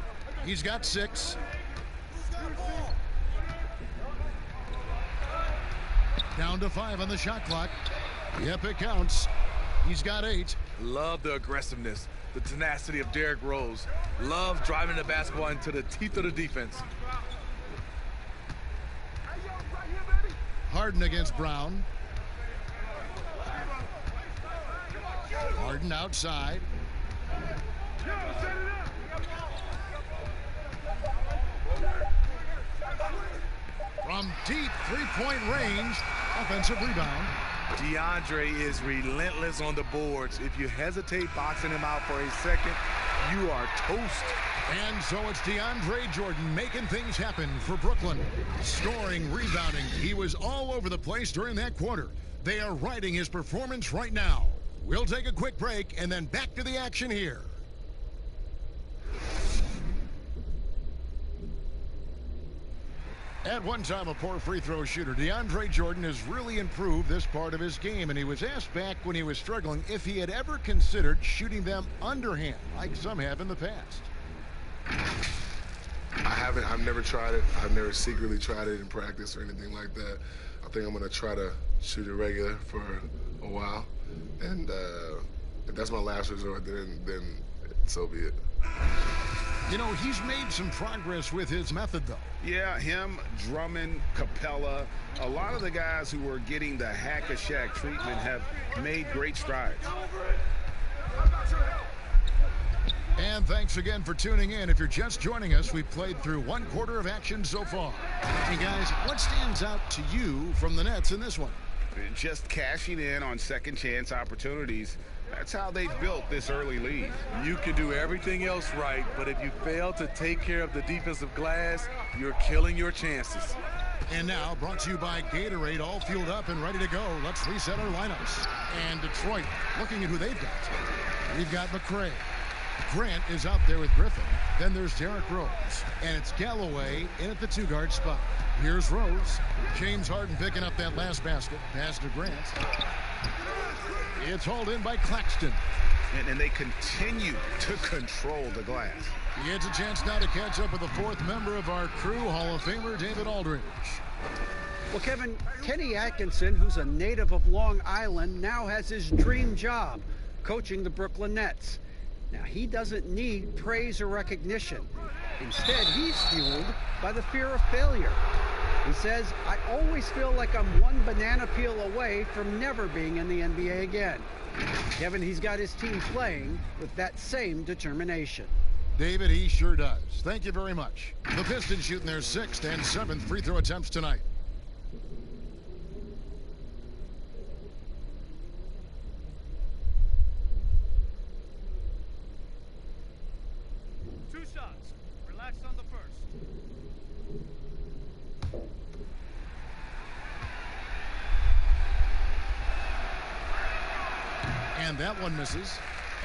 He's got 6. Down to 5 on the shot clock. Yep, it counts. He's got 8. Love the aggressiveness, the tenacity of Derrick Rose. Love driving the basketball into the teeth of the defense. Harden against Brown. Harden outside. From deep three-point range, offensive rebound. DeAndre is relentless on the boards. If you hesitate boxing him out for a second, you are toast. And so it's DeAndre Jordan making things happen for Brooklyn. Scoring, rebounding. He was all over the place during that quarter. They are riding his performance right now. We'll take a quick break and then back to the action here. At one time a poor free throw shooter, DeAndre Jordan has really improved this part of his game, and he was asked back when he was struggling if he had ever considered shooting them underhand like some have in the past. I I've never tried it. I've never secretly tried it in practice or anything like that. I think I'm going to try to shoot it regular for a while. And if that's my last resort, then so be it. You know, he's made some progress with his method, though. Yeah, him, Drummond, Capella, a lot of the guys who were getting the hack-a-shack treatment have made great strides. And thanks again for tuning in. If you're just joining us, we've played through 1 quarter of action so far. Hey, guys, what stands out to you from the Nets in this one? Just cashing in on second chance opportunities. That's how they've built this early lead. You can do everything else right, but if you fail to take care of the defensive glass, you're killing your chances. And now, brought to you by Gatorade, all fueled up and ready to go. Let's reset our lineups. And Detroit, looking at who they've got. We've got McCray. Grant is out there with Griffin. Then there's Derrick Rose. And it's Galloway in at the 2-guard spot. Here's Rose. James Harden picking up that last basket. Pass to Grant. It's hauled in by Claxton. And they continue to control the glass. He gets a chance now to catch up with the 4th member of our crew, Hall of Famer David Aldridge. Well, Kevin, Kenny Atkinson, who's a native of Long Island, now has his dream job, coaching the Brooklyn Nets. Now, he doesn't need praise or recognition. Instead, he's fueled by the fear of failure. He says, I always feel like I'm one banana peel away from never being in the NBA again. Kevin, he's got his team playing with that same determination. David, he sure does. Thank you very much. The Pistons shooting their 6th and 7th free throw attempts tonight. And that one misses.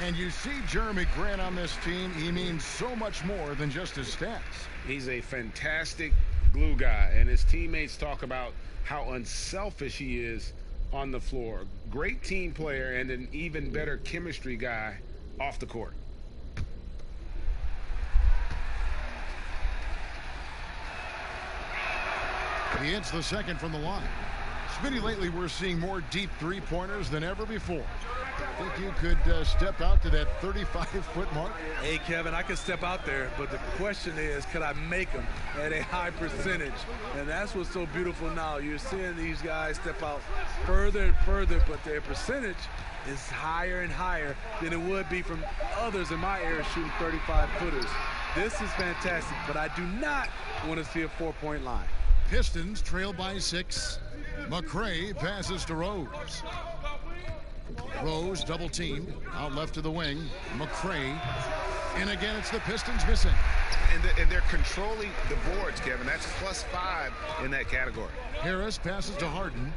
And you see Jeremy Grant on this team. He means so much more than just his stats. He's a fantastic glue guy, and his teammates talk about how unselfish he is on the floor. Great team player and an even better chemistry guy off the court. He hits the second from the line. Smitty, lately we're seeing more deep three-pointers than ever before. Think you could step out to that 35-foot mark? Hey, Kevin, I can step out there, but the question is, could I make them at a high percentage? And that's what's so beautiful now. You're seeing these guys step out further and further, but their percentage is higher and higher than it would be from others in my era shooting 35-footers. This is fantastic, but I do not want to see a 4-point line. Pistons trail by 6. McCray passes to Rose. Rose double teamed out left to the wing. McCray, and again it's the Pistons missing. And they're controlling the boards, Kevin. That's +5 in that category. Harris passes to Harden.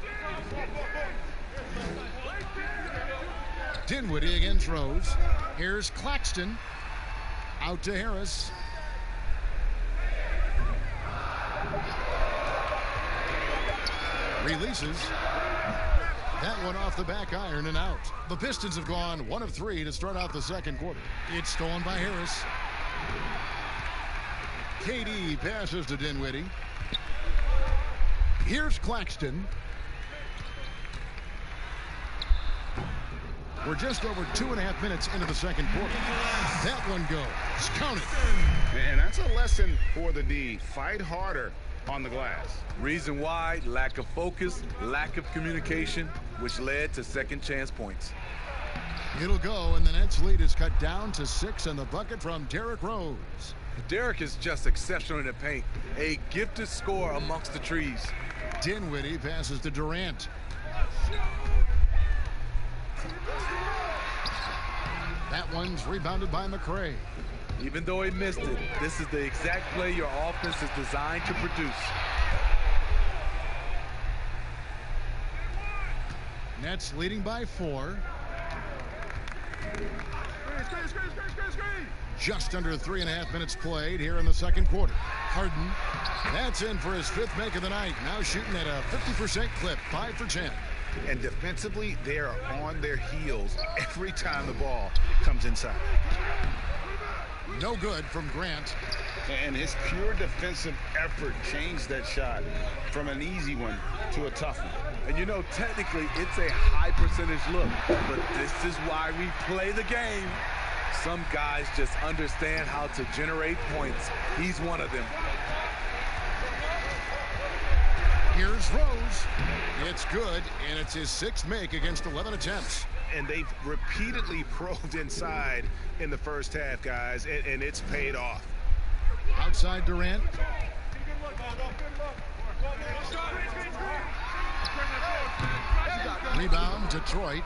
Dinwiddie against Rose. Here's Claxton out to Harris. Releases. That one off the back iron and out. The Pistons have gone 1 of 3 to start out the second quarter. It's stolen by Harris. KD passes to Dinwiddie. Here's Claxton. We're just over 2.5 minutes into the second quarter. That one goes. Count it. And that's a lesson for the D. Fight harder on the glass. Reason why? Lack of focus, lack of communication, which led to second chance points. It'll go, and the Nets lead is cut down to 6, and the bucket from Derrick Rose. Derrick is just exceptional in the paint. A gifted scorer amongst the trees. Dinwiddie passes to Durant. That one's rebounded by McCray. Even though he missed it, this is the exact play your offense is designed to produce. Nets leading by 4. Just under 3.5 minutes played here in the second quarter. Harden, that's in for his 5th make of the night. Now shooting at a 50% clip, 5 for 10. And defensively, they are on their heels every time the ball comes inside. No good from Grant. And his pure defensive effort changed that shot from an easy one to a tough one. And you know, technically, it's a high percentage look, but this is why we play the game. Some guys just understand how to generate points. He's one of them. Here's Rose. It's good, and it's his 6th make against 11 attempts. And they've repeatedly probed inside in the first half, guys, and it's paid off. Outside Durant. Rebound, Detroit.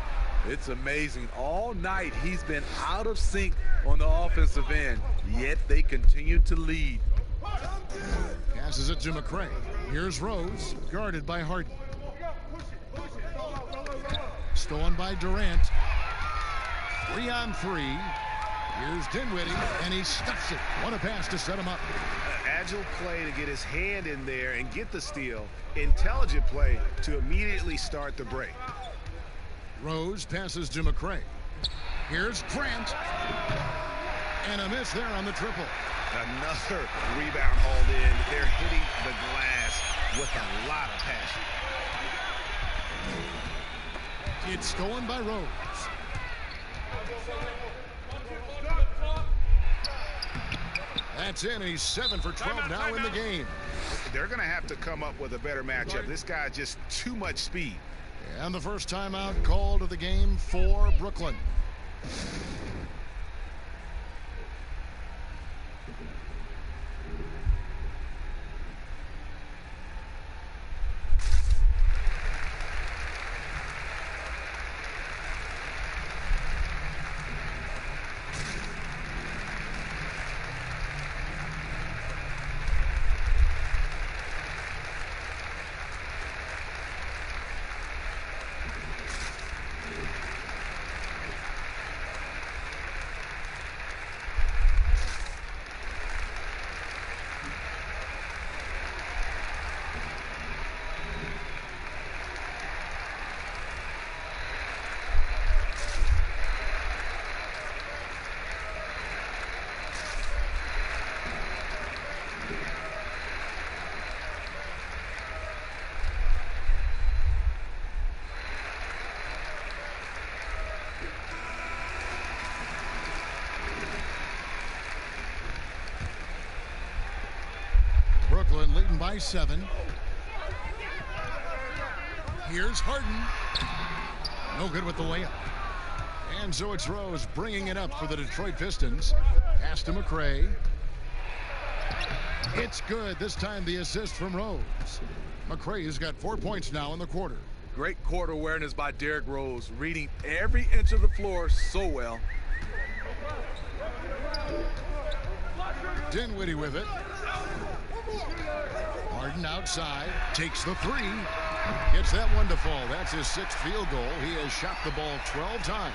It's amazing. All night he's been out of sync on the offensive end, yet they continue to lead. Passes it to McCray. Here's Rose, guarded by Harden. Stolen by Durant. 3 on 3. Here's Dinwiddie, and he stuffs it. What a pass to set him up. Agile play to get his hand in there and get the steal. Intelligent play to immediately start the break. Rose passes to McCray. Here's Grant. And a miss there on the triple. Another rebound hauled in. They're hitting the glass with a lot of passion. It's stolen by Rose. That's in. He's 7 for 12 now in the game. They're going to have to come up with a better matchup. This guy just too much speed. And the first timeout called of the game for Brooklyn. Brooklyn leading by 7. Here's Harden. No good with the layup. And so it's Rose bringing it up for the Detroit Pistons. Pass to McCray. It's good. This time the assist from Rose. McCray's got 4 points now in the quarter. Great court awareness by Derrick Rose, reading every inch of the floor so well. Dinwiddie with it. Harden outside, takes the 3, gets that one to fall. That's his 6th field goal. He has shot the ball 12 times.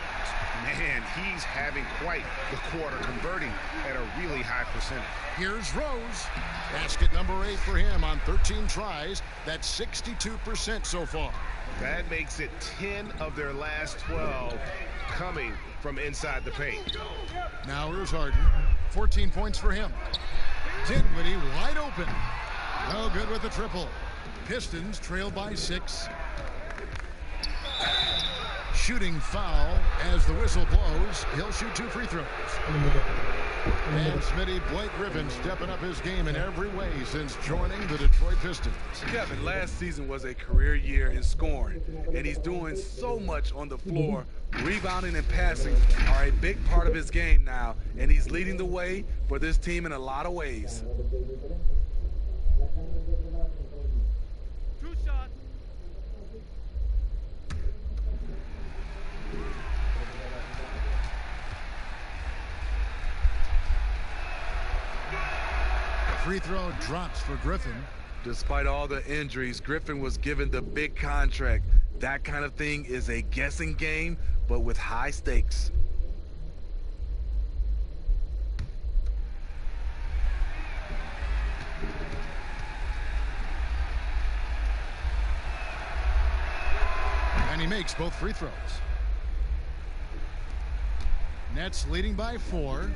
Man, he's having quite the quarter, converting at a really high percentage. Here's Rose. Basket number 8 for him on 13 tries. That's 62% so far. That makes it 10 of their last 12 coming from inside the paint. Now here's Harden. 14 points for him. Dinwiddie wide open. No good with the triple. Pistons trail by 6. Shooting foul as the whistle blows. He'll shoot 2 free throws. And Smitty, Blake Griffin stepping up his game in every way since joining the Detroit Pistons. Kevin, last season was a career year in scoring, and he's doing so much on the floor. Rebounding and passing are a big part of his game now, and he's leading the way for this team in a lot of ways. Free throw drops for Griffin. Despite all the injuries, Griffin was given the big contract. That kind of thing is a guessing game, but with high stakes. And he makes both free throws. Nets leading by 4.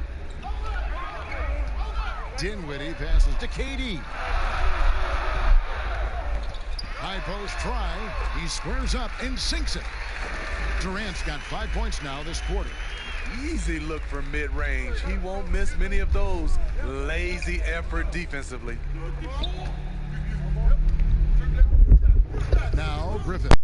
Dinwiddie passes to KD. High post try. He squares up and sinks it. Durant's got 5 points now this quarter. Easy look from mid-range. He won't miss many of those. Lazy effort defensively. Now Griffin.